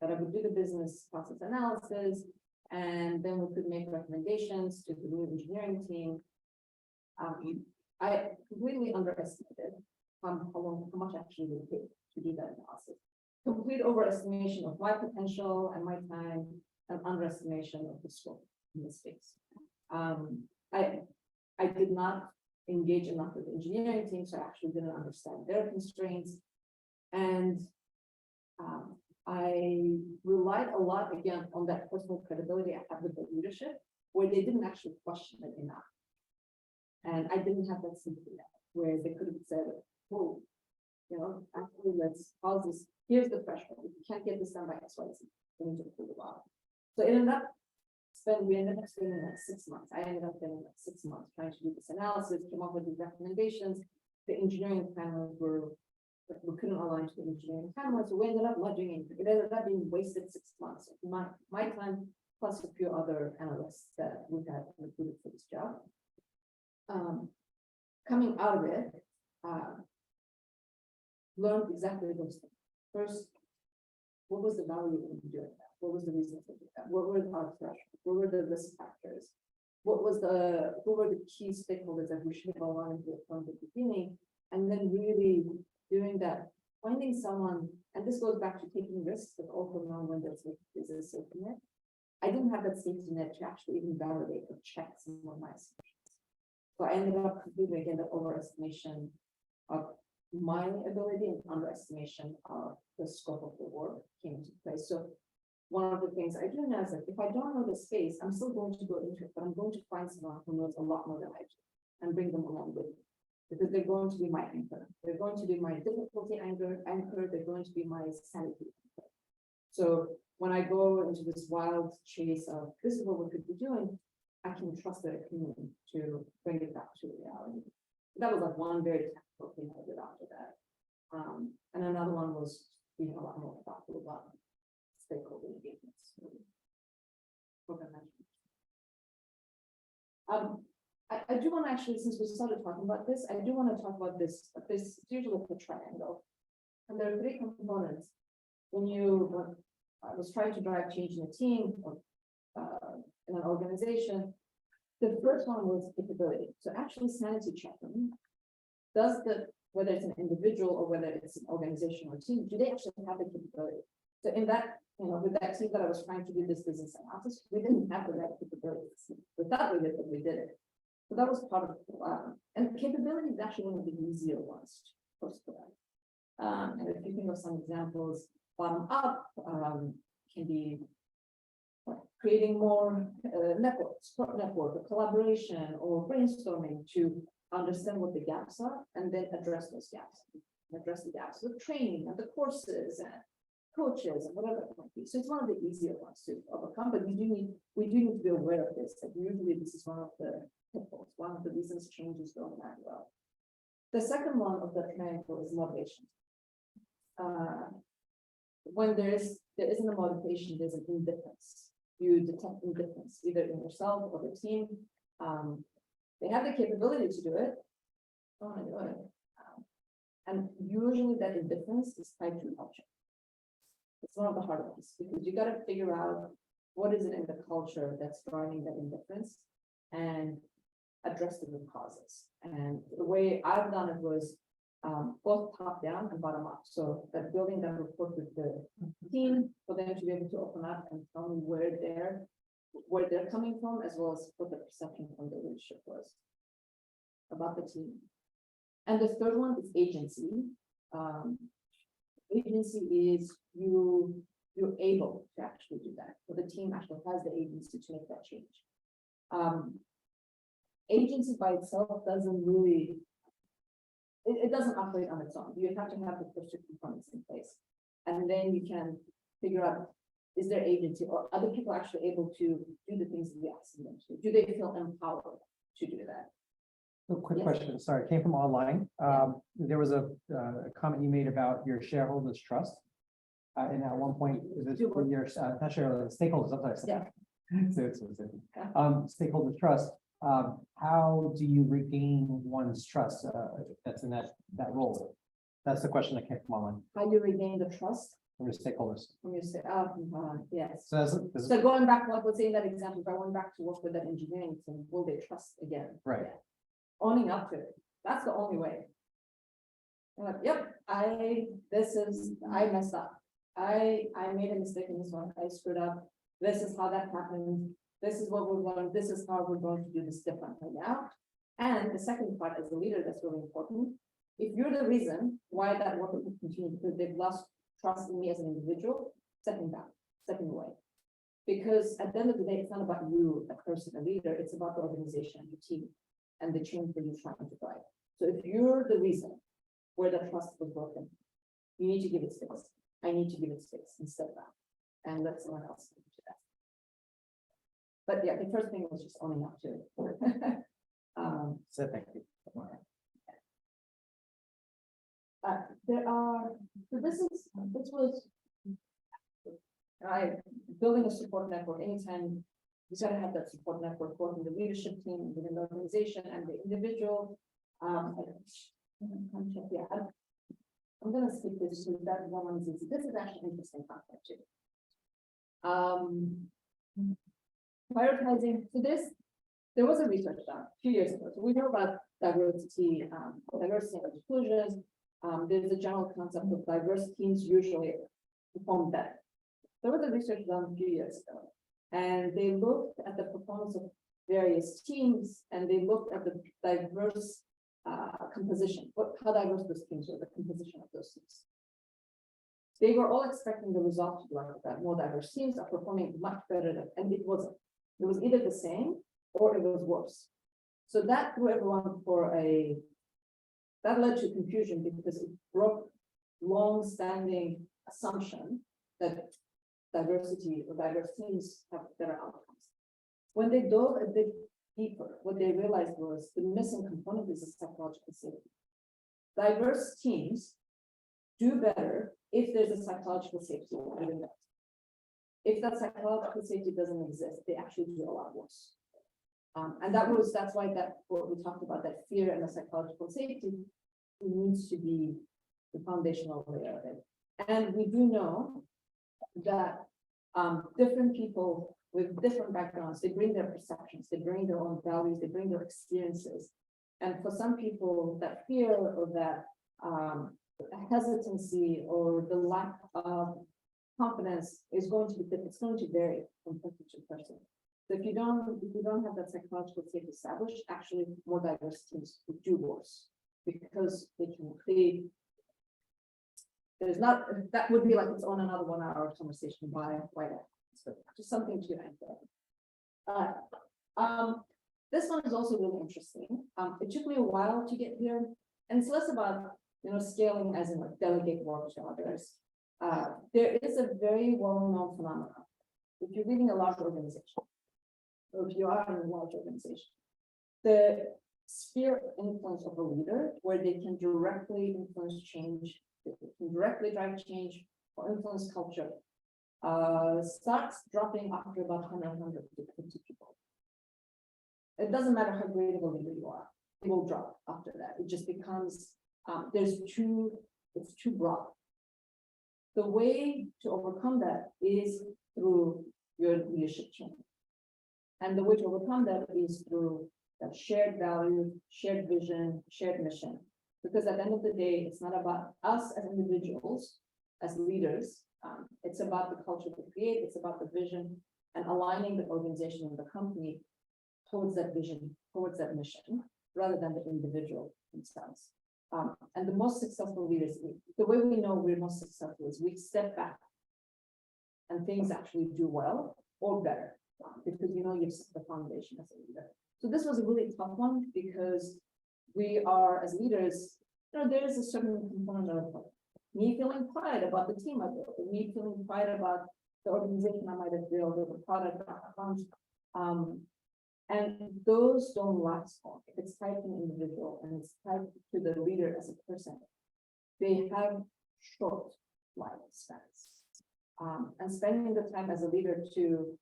that I would do the business process analysis, and then we could make recommendations to the new engineering team. I completely underestimated how much actually it would take to do that analysis. Complete overestimation of my potential and my time, and underestimation of the scope in the space. I did not engage enough with the engineering team, so I actually didn't understand their constraints. And I relied a lot again on that personal credibility I had with the leadership, where they didn't actually question it enough. And I didn't have that sympathy where they could have said, oh, actually let's pause this. Here's the threshold. If you can't get this done by X, Y, Z, we need to approve the law. So it ended up we ended up spending like 6 months. I ended up spending like 6 months trying to do this analysis, came up with these recommendations. The engineering panels we couldn't align to the engineering panels, so we ended up not doing anything. It ended up being wasted 6 months of my time, plus a few other analysts that we had recruited for this job. Coming out of it, learned exactly those things. First, what was the value in doing that? What was the reason for doing that? What were the thresholds? What were the risk factors? Who were the key stakeholders that we should have aligned with from the beginning? And then really doing that, finding someone, and this goes back to taking risks, but also knowing when there's a safety net. I didn't have that safety net to actually even validate or check some of my assumptions. So I ended up completely again the overestimation of my ability and underestimation of the scope of the work came into place. So one of the things I do now is that if I don't know the space, I'm still going to go into it, but I'm going to find someone who knows a lot more than I do and bring them along with me, because they're going to be my anchor. They're going to be my difficulty anchor. They're going to be my sanity anchor. So when I go into this wild chase of this is what we could be doing, I can trust their opinion to bring it back to reality. That was like one very technical thing I did after that. And another one was being a lot more thoughtful about stakeholder engagements. Program management. I do want to actually, since we started talking about this, I do want to talk about this usually a triangle. And there are three components. When I was trying to drive change in a team or in an organization, the first one was capability. So actually sanity checking. Whether it's an individual or whether it's an organization or team, do they actually have the capability? So in that, with that team that I was trying to do this business analysis, we didn't have the right capabilities. We thought we did, but we did it. So that was part of and capability is actually one of the easier ones to post for that. And if you think of some examples, bottom up can be creating more networks, network, or collaboration, or brainstorming to understand what the gaps are and then address those gaps. Address the gaps with training and the courses and coaches and whatever it might be. So it's one of the easier ones to overcome, but we do need to be aware of this. That usually this is one of the pitfalls, one of the reasons change is going that well. The second one of the triangle is motivation. When there isn't a motivation, there's an indifference. You detect indifference either in yourself or the team. They have the capability to do it. Don't want to do it. And usually that indifference is tied to culture. It's one of the hard ones because you got to figure out what is it in the culture that's driving that indifference and address the root causes. And the way I've done it was both top down and bottom up. So that building that report with the team for them to be able to open up and tell me where they're coming from, as well as what the perception from the leadership was about the team. And the third one is agency. Agency is you're able to actually do that. So the team actually has the agency to make that change. Agency by itself doesn't really, it doesn't operate on its own. You have to have the first two components in place. And then you can figure out, is there agency or other people actually able to do the things that we ask them to? Do they feel empowered to do that? A quick Yes. question, sorry, it came from online. There was a comment you made about your shareholders' trust. And at one point, this for your, not shareholders, stakeholders, I'm sorry. Yeah. Stakeholders' trust. How do you regain one's trust that's in that role? That's the question that came from online, How you regain the trust from your stakeholders. from your yes. So that's, So going back, like let's say in that example, if I went back to work with that engineering team, will they trust again? right. Yeah. Owning up to it. That's the only way. I'm like, yep, I messed up. I made a mistake in this one. I screwed up. This is how that happened. This is what we're going, this is how we're going to do this differently now. And the second part as a leader, that's really important. If you're the reason why that work will continue because they've lost trust in me as an individual, stepping back, stepping away. Because at the end of the day, it's not about you, a person, a leader, it's about the organization, the team, and the change that you're trying to drive. So if you're the reason where the trust was broken, you need to give it space. I need to give it space and step back and let someone else do that. But yeah, the first thing was just owning up to it. So thank you. This was building a support network. Anytime you gotta have that support network, both in the leadership team, within the organization and the individual. I'm gonna skip this because that one is easy. This is actually an interesting concept too. Prioritizing, so there was a research done a few years ago. So we know about diversity and inclusion. There's a general concept of diverse teams usually perform better. There was a research done a few years ago, and they looked at the performance of various teams, and they looked at the diverse composition, how diverse those teams were, the composition of those teams. They were all expecting the result to be like that. More diverse teams are performing much better than, and it wasn't. It was either the same or it was worse. So that threw everyone that led to confusion because it broke long-standing assumption that diversity or diverse teams have better outcomes. When they dove a bit deeper, what they realized was the missing component is a psychological safety. Diverse teams do better if there's a psychological safety within that. If that psychological safety doesn't exist, they actually do a lot worse. And that's why what we talked about, that fear and the psychological safety needs to be the foundational layer of it. And we do know that different people with different backgrounds, they bring their perceptions, they bring their own values, they bring their experiences. And for some people, that fear or that hesitancy or the lack of confidence is going to be, it's going to vary from person to person. So if you don't have that psychological safety established, actually more diverse teams would do worse because there's not, that would be like its own another 1 hour conversation by that. So just something to add there. This one is also really interesting. It took me a while to get here, and it's less about, scaling as in like delegate work to others. There is a very well-known phenomenon. If you're leading a large organization, or if you are in a large organization, the sphere of influence of a leader, where they can directly influence change, they can directly drive change or influence culture, starts dropping after about 150 people. It doesn't matter how great of a leader you are, it will drop after that. It just becomes, it's too broad. The way to overcome that is through your leadership chain. And the way to overcome that is through that shared value, shared vision, shared mission. Because at the end of the day, it's not about us as individuals, as leaders. It's about the culture we create, it's about the vision and aligning the organization and the company towards that vision, towards that mission, rather than the individual themselves. And the most successful leaders, the way we know we're most successful is we step back and things actually do well or better, because you've set the foundation as a leader. So this was a really tough one because we are, as leaders, there is a certain component of me feeling pride about the team I built, or me feeling pride about the organization I might have built, or the product I launched. And those don't last long. If it's tied to an individual and it's tied to the leader as a person, they have short lifespans. And spending the time as a leader to,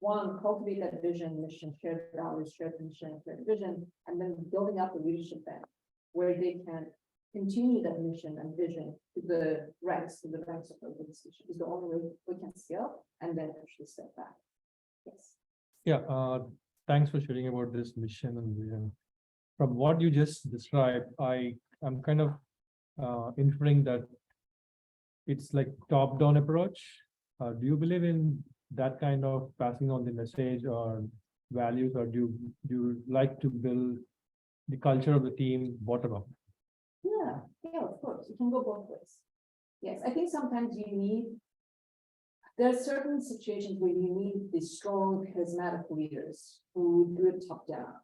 one, cultivate that vision, mission, shared values, shared mission, shared vision, and then building up the leadership bench where they can continue that mission and vision to the ranks of the organization is the only way we can scale and then actually step back. Yes. Yeah, thanks for sharing about this mission and vision. From what you just described, I'm kind of inferring that it's like top-down approach. Do you believe in that kind of passing on the message or values, or do you like to build the culture of the team bottom up? Yeah, of course, you can go both ways. Yes, I think sometimes there are certain situations where you need the strong, charismatic leaders who do it top down.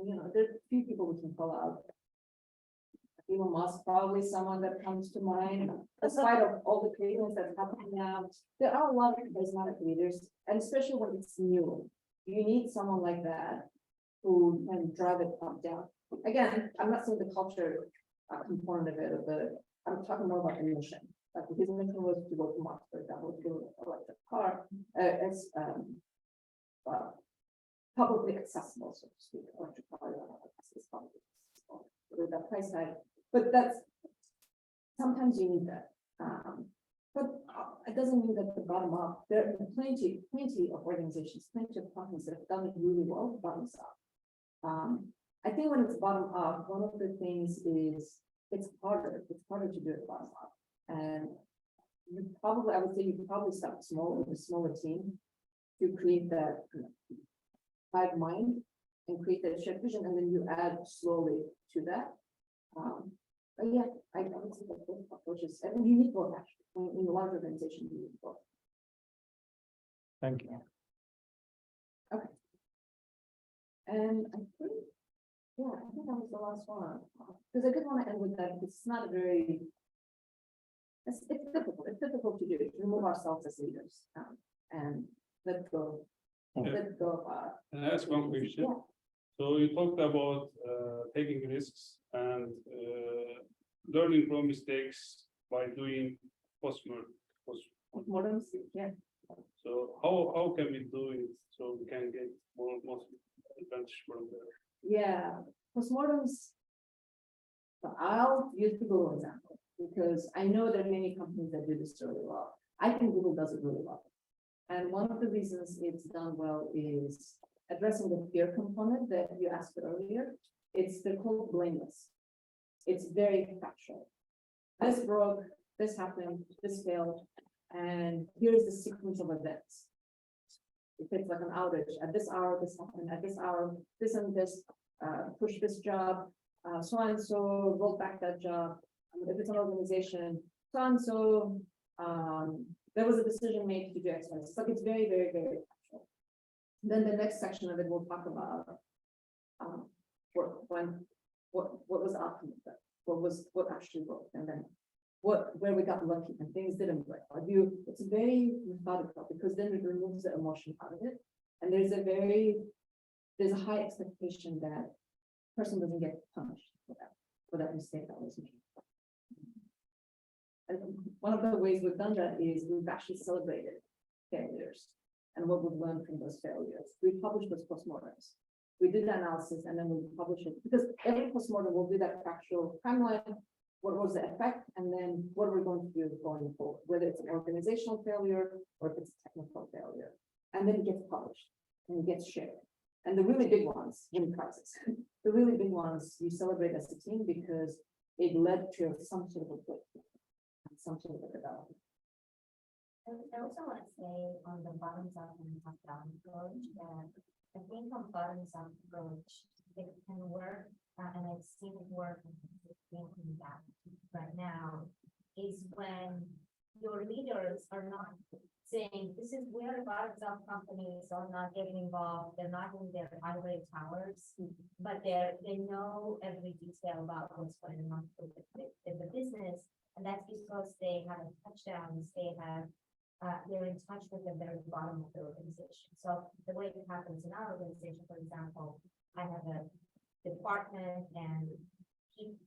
There are a few people we can pull out. Elon Musk, probably someone that comes to mind, despite of all the craziness that's happening now. There are a lot of charismatic leaders, and especially when it's new, you need someone like that who can drive it top down. Again, I'm not saying the culture component of it, I'm talking more about the mission. Like his mission was to go to Mars, for example, to electric car, as publicly accessible, so to speak. Electric car is publicly accessible with that price tag. But that's sometimes you need that. But it doesn't mean that the bottom up. There are plenty of organizations, plenty of companies that have done it really well, bottoms up. I think when it's bottom up, one of the things is it's harder to do it bottom up. And I would say you probably start small with a smaller team to create that hive mind and create that shared vision, and then you add slowly to that. But yeah, I would say that both approaches, and you need both actually. In a large organization, you need both. Thank you. Okay. And I think that was the last one. Because I did want to end with that, because it's not a very, it's difficult to do, to remove ourselves as leaders, and let go Let's go, Can I ask one question? Yeah. So you talked about taking risks and learning from mistakes by doing postmortem. modern, yeah. So how can we do it so we can get most advantage from there? Yeah, postmortems. So I'll use the Google example, because I know there are many companies that do this really well. I think Google does it really well. And one of the reasons it's done well is addressing the fear component that you asked earlier. They're called blameless. It's very factual. This broke, this happened, this failed, and here's the sequence of events. If it's like an outage, at this hour, this happened, at this hour, this and this, push this job, so and so roll back that job. If it's an organization, so and so, there was a decision made to do X, Y, Z. It's like it's very, very, very factual. Then the next section of it, we'll talk about what was the outcome of that, what actually worked, and then where we got lucky and things didn't work. It's very methodical, because then it removes the emotion out of it, and there's a high expectation that person doesn't get punished for that mistake that was made. And one of the ways we've done that is we've actually celebrated failures and what we've learned from those failures. We published those postmortems. We did the analysis and then we publish it, because every postmortem will do that factual timeline. What was the effect, and then what we're going to do going forward, whether it's an organizational failure or if it's a technical failure. And then it gets published and it gets shared. And the really big ones win prizes. The really big ones you celebrate as a team because it led to some sort of a breakthrough, some sort of a development. I also want to say on the bottoms up and top down approach that I think on bottoms up approach, it can work, and I've seen it work thinking that right now is when your leaders are not saying, this is where bottoms up companies are not getting involved, they're not in their ivory towers, but they know every detail about what's going on in the business, and that's because they have a touchdowns, they're in touch with the very bottom of the organization. So the way it happens in our organization, for example, I have a department and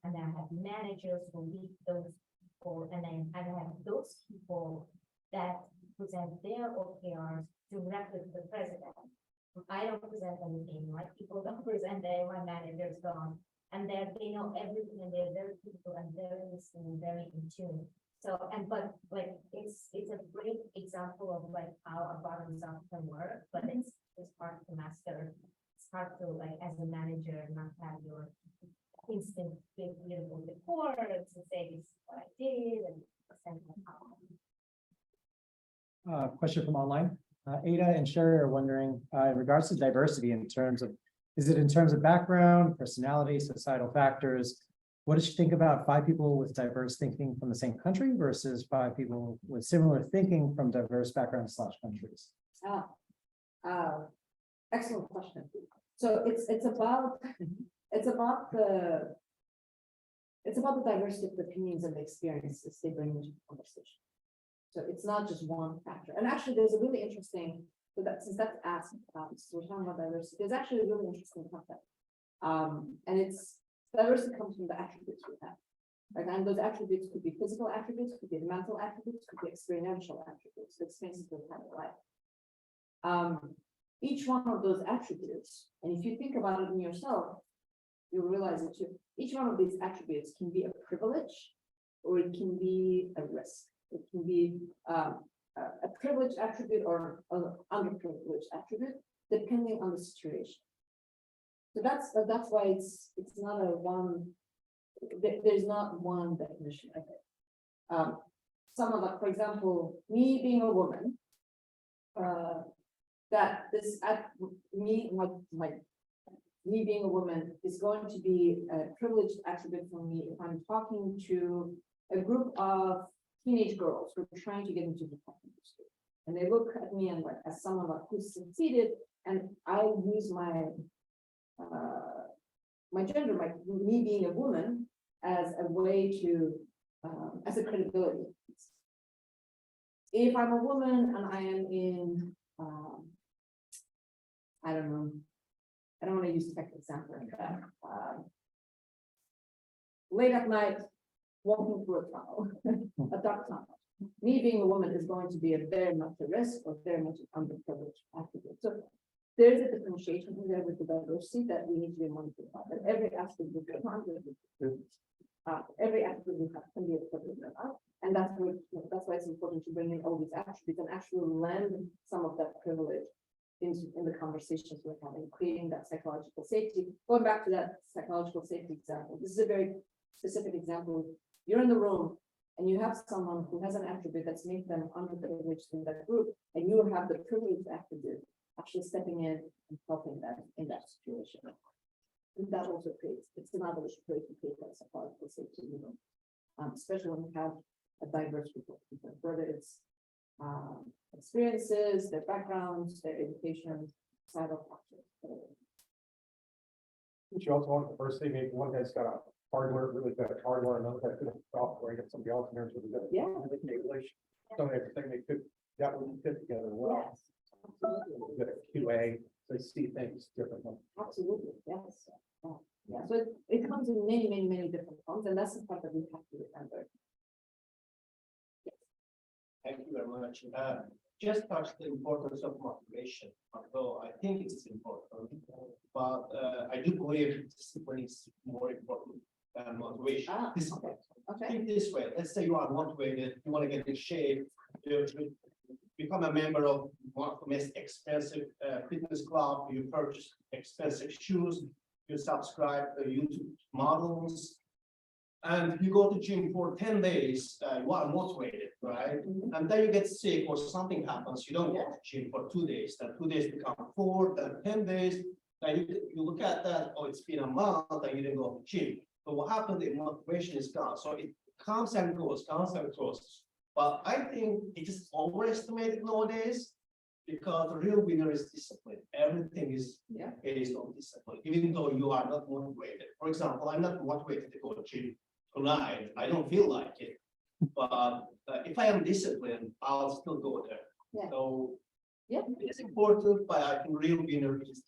I have managers who lead those people, and then I have those people that present their OKRs directly to the president. I don't present anything, my people don't present them, my managers don't. And they know everything, and they're very people and very listening, very in tune. So, but like, it's a great example of like how a bottoms up can work, but it's hard to master. It's hard to, like, as a manager, not have your instant big beautiful reports and say this is what I did and send them out. Question from online. Ada and Sherry are wondering, in regards to diversity is it in terms of background, personality, societal factors? What does she think about 5 people with diverse thinking from the same country versus 5 people with similar thinking from diverse backgrounds / countries? Excellent question. So it's about the diversity of the opinions and the experiences they bring into the conversation. So it's not just one factor. And actually, there's a really interesting, since that's asked, so we're talking about diversity, there's actually a really interesting concept. And it's diversity comes from the attributes we have. Right? And those attributes could be physical attributes, could be mental attributes, could be experiential attributes, the experiences we've had in life. Each one of those attributes, and if you think about it in yourself, you'll realize it too. Each one of these attributes can be a privilege or it can be a risk. It can be a privileged attribute or an underprivileged attribute, depending on the situation. So that's why it's not a one. There's not one definition of it. Some of it, for example, me being a woman, me being a woman is going to be a privileged attribute for me if I'm talking to a group of teenage girls who are trying to get into the tech industry. And they look at me and as someone who's succeeded, and I use my gender, me being a woman, as a way to, as a credibility. If I'm a woman and I am in I don't know. I don't want to use a tech example, but, late at night, walking through a tunnel, a dark tunnel. Me being a woman is going to be a very much a risk or very much an underprivileged attribute. So there's a differentiation there with the diversity that we need to be mindful of, that every aspect of the every aspect we have can be a privilege or not. And that's why it's important to bring in all these attributes and actually lend some of that privilege in the conversations we're having, creating that psychological safety. Going back to that psychological safety example, this is a very specific example. You're in the room and you have someone who has an attribute that's making them underprivileged in that group, and you have the privileged attribute actually stepping in and helping them in that situation. And that also creates, it's another way to create that psychological safety, especially when you have a diverse group of people, whether it's experiences, their backgrounds, their education, societal factors. But you also want diversity, maybe one guy's got a hardware, really good at hardware, another guy's good at software, and somebody else in there with a Yeah. English. Some everything they could, that would fit together well. Yes, Good at QA, they see things differently. absolutely, yes. Yeah, so it comes in many different forms, and that's the part that we have to remember. Thank you very much. Just touched the importance of motivation, although I think it's important, but I do believe discipline is more important than motivation. Discipline. Okay, Think this way, let's say you are motivated, you want to get in shape, you become a member of one of the most expensive fitness club, you purchase expensive shoes, you subscribe to YouTube models, and you go to gym for 10 days, you are motivated, right? And then you get sick or something happens, you don't go to gym for 2 days, then 2 days become 4, then 10 days, then you look at that, oh, it's been a month and you didn't go to gym. So what happened, the motivation is gone. So it comes and goes, comes and goes. But I think it is overestimated nowadays because the real winner is discipline. Everything is based on discipline, even though you are not motivated. For example, I'm not motivated to go to gym tonight. I don't feel like it. But if I am disciplined, I'll still go there. Yeah. So yeah, it's important, but I think real winner is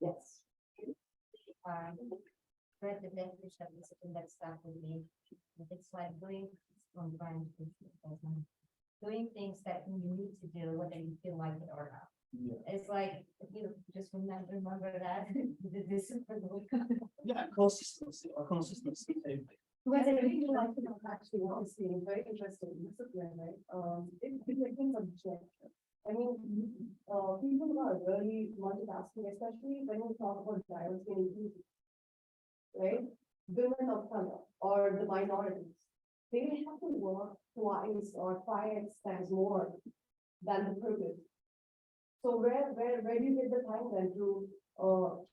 yes. Read the definition of discipline that stuff with me. It's like doing doing things that you need to do, whether you feel like it or not. It's like, you just remember that the discipline will come. Yeah, consistency or consistency. Whether you like it or not, actually what is being very interesting discipline, right? It depends on the gesture. I mean, people who are really multitasking, especially when we talk about diversity and inclusion, right? Women of color or the minorities, they have to work twice or 5 times more than the privilege. So where do you get the time then to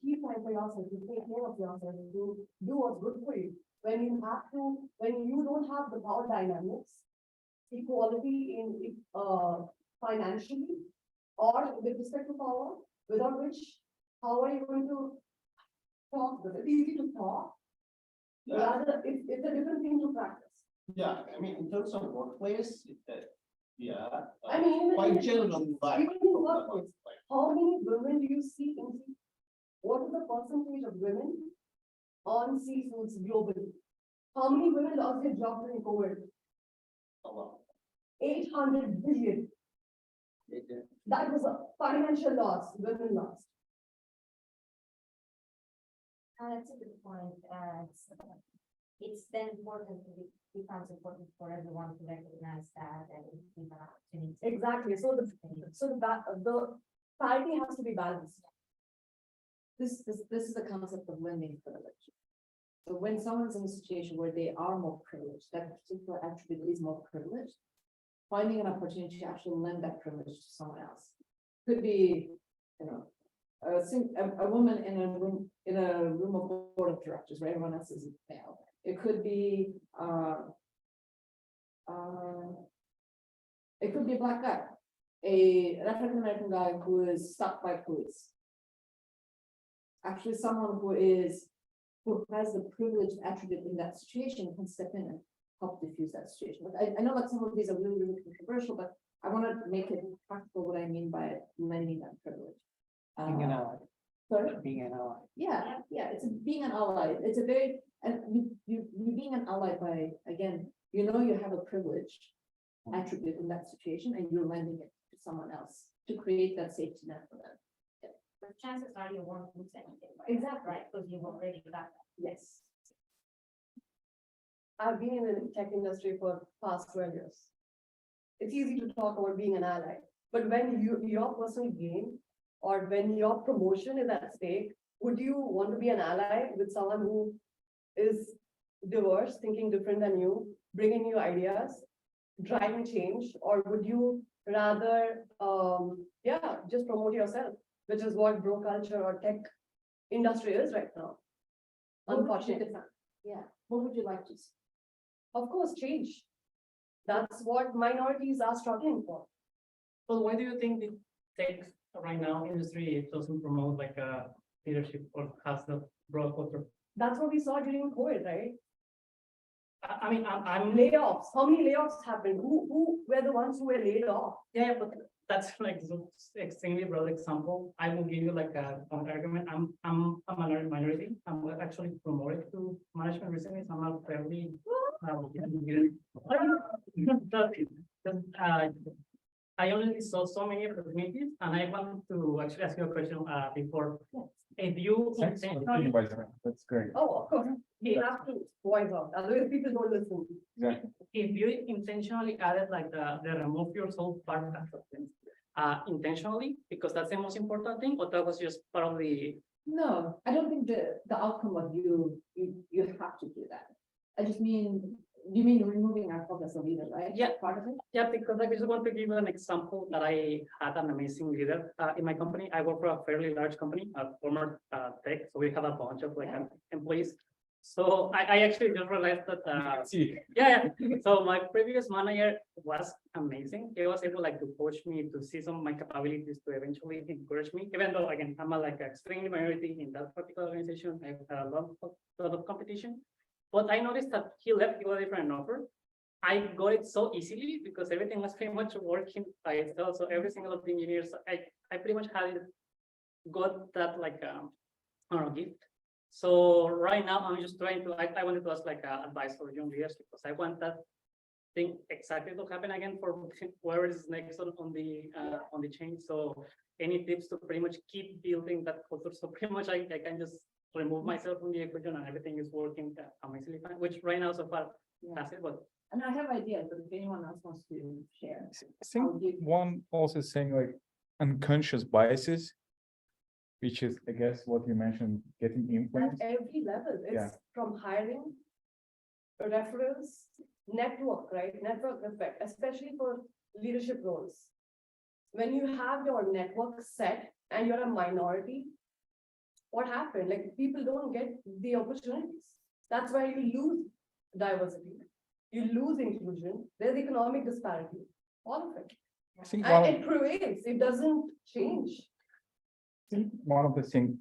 keep time for yourself, to take care of yourself, to do what's good for you? When you don't have the power dynamics, equality in financially or with respect to power, without which, how are you going to talk? It's easy to talk. Yeah. It's a different thing to practice. Yeah, I mean, in terms of workplace, yeah. I mean, quite generally, like. even in workplace, how many women do you see in C? What is the percentage of women on C-suites globally? How many women lost their jobs during COVID? A lot. 800 billion. That was a financial loss, women lost. That's a good point. It's then important, becomes important for everyone to recognize that and give an opportunity. Exactly. So the parity has to be balanced. This is the concept of lending privilege. So when someone's in a situation where they are more privileged, that particular attribute is more privileged, finding an opportunity to actually lend that privilege to someone else. Could be, a woman in a room of board of directors where everyone else is male. It could be a black guy, an African American guy who is stopped by police. Actually, someone who has the privileged attribute in that situation can step in and help diffuse that situation. But I know that some of these are really controversial, but I want to make it practical what I mean by lending that privilege. Being an ally, Sorry? being an ally. Yeah, it's being an ally. It's a very, and you being an ally by, again, you know, you have a privilege attribute in that situation and you're lending it to someone else to create that safety net for them. But chances are you won't lose anything. Exactly. Right, because you've already got that. Yes. I've been in the tech industry for past 12 years. It's easy to talk about being an ally, but when your personal gain or when your promotion is at stake, would you want to be an ally with someone who is diverse, thinking different than you, bringing you ideas, driving change, or would you rather, just promote yourself, which is what bro culture or tech industry is right now? Unfortunately. Yeah, what would you like to see? Of course, change. That's what minorities are struggling for. Well, why do you think the tech right now industry doesn't promote like a leadership or has the broad culture? That's what we saw during COVID, right? I mean, I'm Layoffs. How many layoffs happened? Who were the ones who were laid off? yeah, but that's like so extremely broad example. I will give you like a counter argument. I'm a minority. I'm actually promoted to management recently. So I'm not fairly. I already saw so many opportunities, and I want to actually ask you a question before. If you Thanks for the opinion, by the way. That's great. Oh, of course. You have to voice out. Otherwise, people don't listen. Exactly. if you intentionally added like the remove yourself part of things, intentionally, because that's the most important thing, or that was just part of the. No, I don't think the outcome of you have to do that. I just mean, you mean removing ourselves as a leader, right? Yeah. Part of it? Yeah, because I just want to give you an example that I had an amazing leader in my company. I work for a fairly large company, a former tech, so we have a bunch of like employees. So I actually just realized that See, yeah. So my previous manager was amazing. He was able like to push me to see some of my capabilities to eventually encourage me, even though again I'm a like extremely minority in that particular organization. I have a lot of competition. But I noticed that he left, he got a different offer. I got it so easily because everything was pretty much working by itself. So every single of the engineers, I pretty much had it, got that like I don't know, gift. So right now I'm just trying to, I wanted to ask like advice for young leaders because I want that thing exactly to happen again for whoever is next on the chain. So any tips to pretty much keep building that culture? So pretty much I can just remove myself from the equation and everything is working amazingly fine, which right now so far that's it, but And I have ideas, but if anyone else wants to share. I think one also saying like unconscious biases, which is, I guess, what you mentioned, getting At influence. every level, Yeah. it's from hiring, referrals, network, right? Network effect, especially for leadership roles. When you have your network set and you're a minority, what happened? Like people don't get the opportunities. That's why you lose diversity. You lose inclusion. There's economic disparity, all of it. I think And it prevails. It doesn't change. one of the things,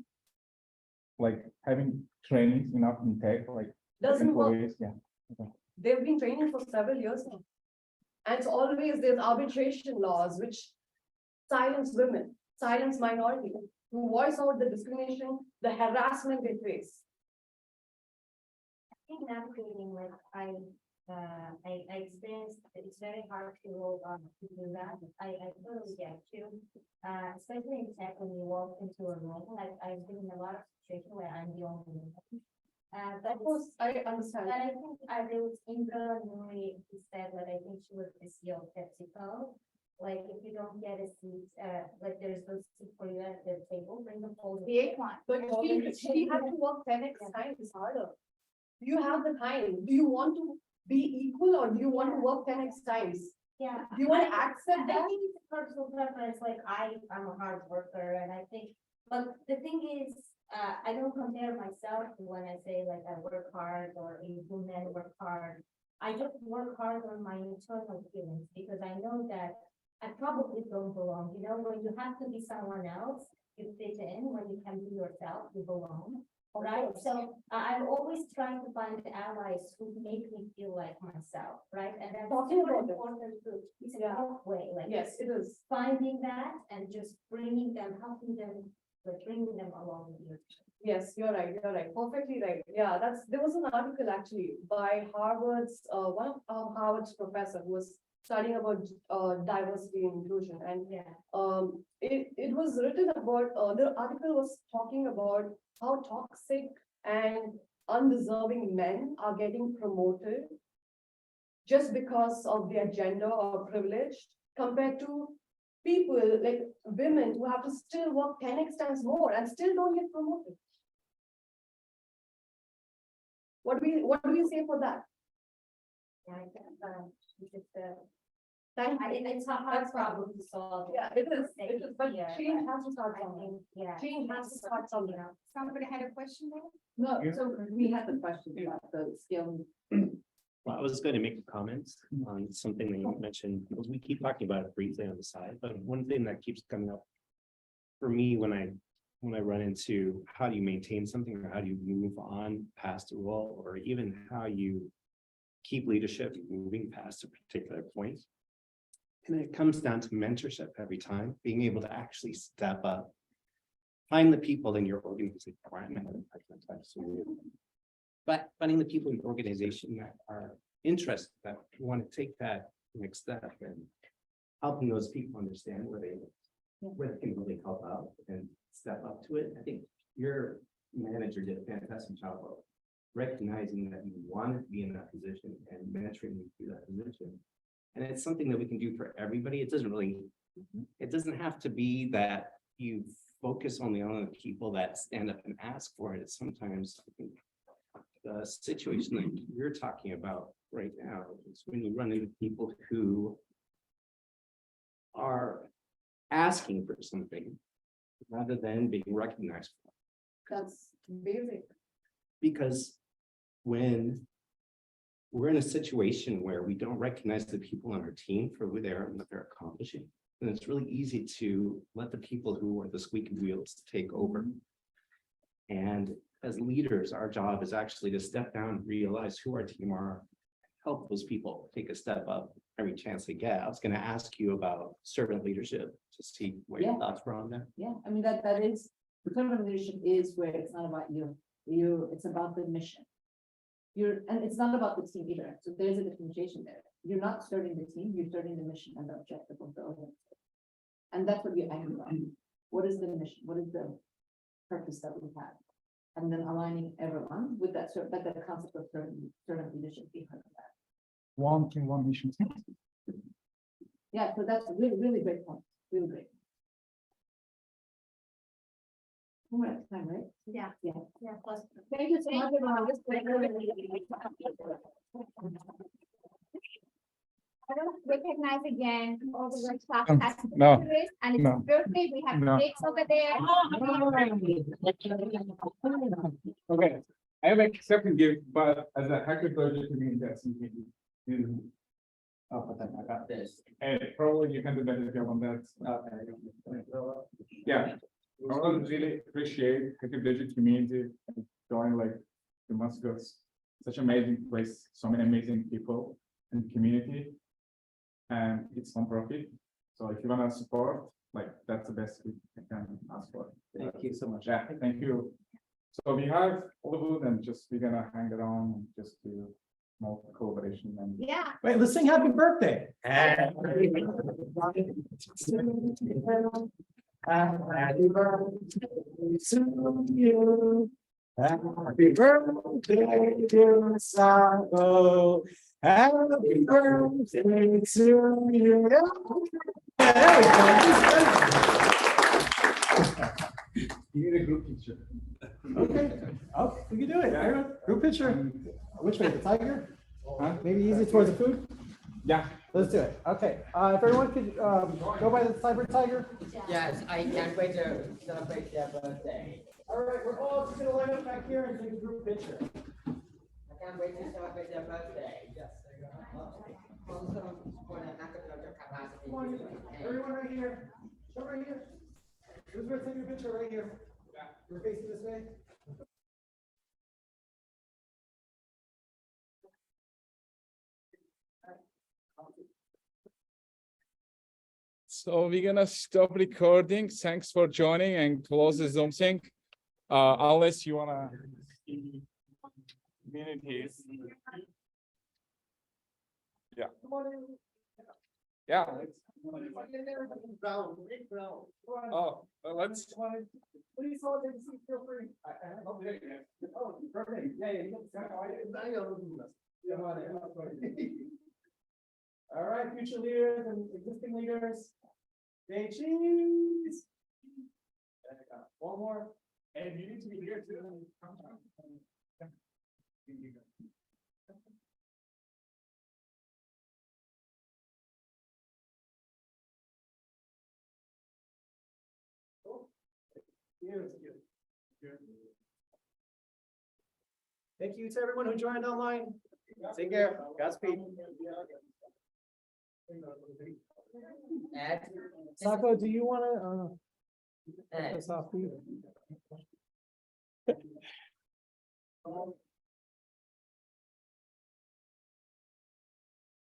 like having trainings enough in tech, like Doesn't work. employees, yeah. They've been training for several years now. And it's always there's arbitration laws which silence women, silence minorities, who voice out the discrimination, the harassment they face. I think navigating like I experienced, it's very hard to do that. I totally get you. Especially in tech when you walk into a room, like I've been in a lot of situations where I'm the only one. But Of course, I understand. but I think there was Indra Nuri who said that I think she was the CEO of PepsiCo. Like if you don't get a seat, like there's no seat for you at the table, bring the whole. The eighth one. But she had to work 10x times harder. Do you have the time? Do you want to be equal or do you want to work 10x times? Yeah. Do you want to accept I that? think it's a personal preference, like I'm a hard worker and I think, but the thing is, I don't compare myself when I say like I work hard or women work hard. I just work hard on my internal feelings because I know that I probably don't belong, you know, when you have to be someone else, you fit in, when you can be yourself, you belong. Right, so I'm always trying to find allies who make me feel like myself, right? And that's Talking super about it. important to, it's a Yeah. halfway, like. Yes, it is. Finding that and just bringing them, helping them like bringing them along with you. Yes, you're right, perfectly right. Yeah, there was an article actually by Harvard's, one of Harvard's professor who was studying about diversity and inclusion. And Yeah. it was written about, the article was talking about how toxic and undeserving men are getting promoted just because of their gender or privilege, compared to people like women who have to still work 10x times more and still don't get promoted. What do we say for that? Yeah, Thank you. it's a hard problem to solve. Yeah, it is, but Yeah, change has to start I somewhere. think, yeah. Change has to start somewhere. Somebody had a question there? No, so we had the question about the skill. Well, I was going to make a comment on something that you mentioned, because we keep talking about it briefly on the side, but one thing that keeps coming up for me when I run into how do you maintain something, or how do you move on past a role, or even how you keep leadership moving past a particular point. And it comes down to mentorship every time, being able to actually step up, find the people in your organization, but finding the people in the organization that are interested, that want to take that next step, and helping those people understand where they can really help out and step up to it. I think your manager did a fantastic job of recognizing that you wanted to be in that position and mentoring you through that position. And it's something that we can do for everybody. It doesn't have to be that you focus only on the people that stand up and ask for it. It's sometimes, I think, the situation that you're talking about right now is when you run into people who are asking for something rather than being recognized for it. That's basic. Because when we're in a situation where we don't recognize the people on our team for who they are and what they're accomplishing, then it's really easy to let the people who are the squeaky wheels take over. And as leaders, our job is actually to step down and realize who our team are, help those people take a step up every chance they get. I was going to ask you about servant leadership to see what your thoughts were on that. Yeah, I mean, that is, the servant leadership is where it's not about you, it's about the mission. And it's not about the team either, so there's a differentiation there. You're not serving the team, you're serving the mission and the objective of the organization. And that's what you're angry on. What is the mission? What is the purpose that we have? And then aligning everyone with that sort, like the concept of servant leadership behind that. One team, one mission. Yeah, so that's really, really great point, really great. We're at time, right? Yeah. Yeah. Yeah, plus. Thank you so much, everyone. This was really- I don't recognize again all the workshops. No, has to do no, with this, and it's no. birthday, we have No. cakes over there. Okay, I have a second gift, but as a hacker project, to me, that's something you. Oh, but then I got this. And probably you can do better job on that. Yeah, I would really appreciate hacker project community join like the Muscat's such amazing place, so many amazing people and community. And it's non-profit, so if you wanna support, like that's the best we can ask for. Thank you so much. Yeah, thank you. So we have all the food and just we're gonna hang around and just do more collaboration and. Yeah. Wait, let's sing happy birthday. Happy Happy birthday to you. Happy birthday, dear Sabo. Happy birthday to you. There we go. You need a group picture. Okay, we can do it. Everyone, group picture. Which way, the tiger? Maybe easy towards the food? Yeah. Let's do it. Okay, if everyone could go by the cyber tiger. Yes, I can't wait to celebrate their birthday. All right, we're all just gonna line up back here and take a group picture. I can't wait to celebrate their birthday. Yes. Also, for the agriculture capacity. Come on, everyone right here. Come right here. Who's gonna take your picture right here? You're facing this way. So we're gonna stop recording. Thanks for joining and close the Zoom sync. Unless you wanna. Minute here. Yeah. Yeah. Oh, well, let's. Please hold it, feel free. Oh, perfect. Yeah, all right, future leaders and existing leaders. Say cheese. One more. And you need to be here too. Thank you to everyone who joined online. Take care. Godspeed. Sako, do you wanna, us off, please?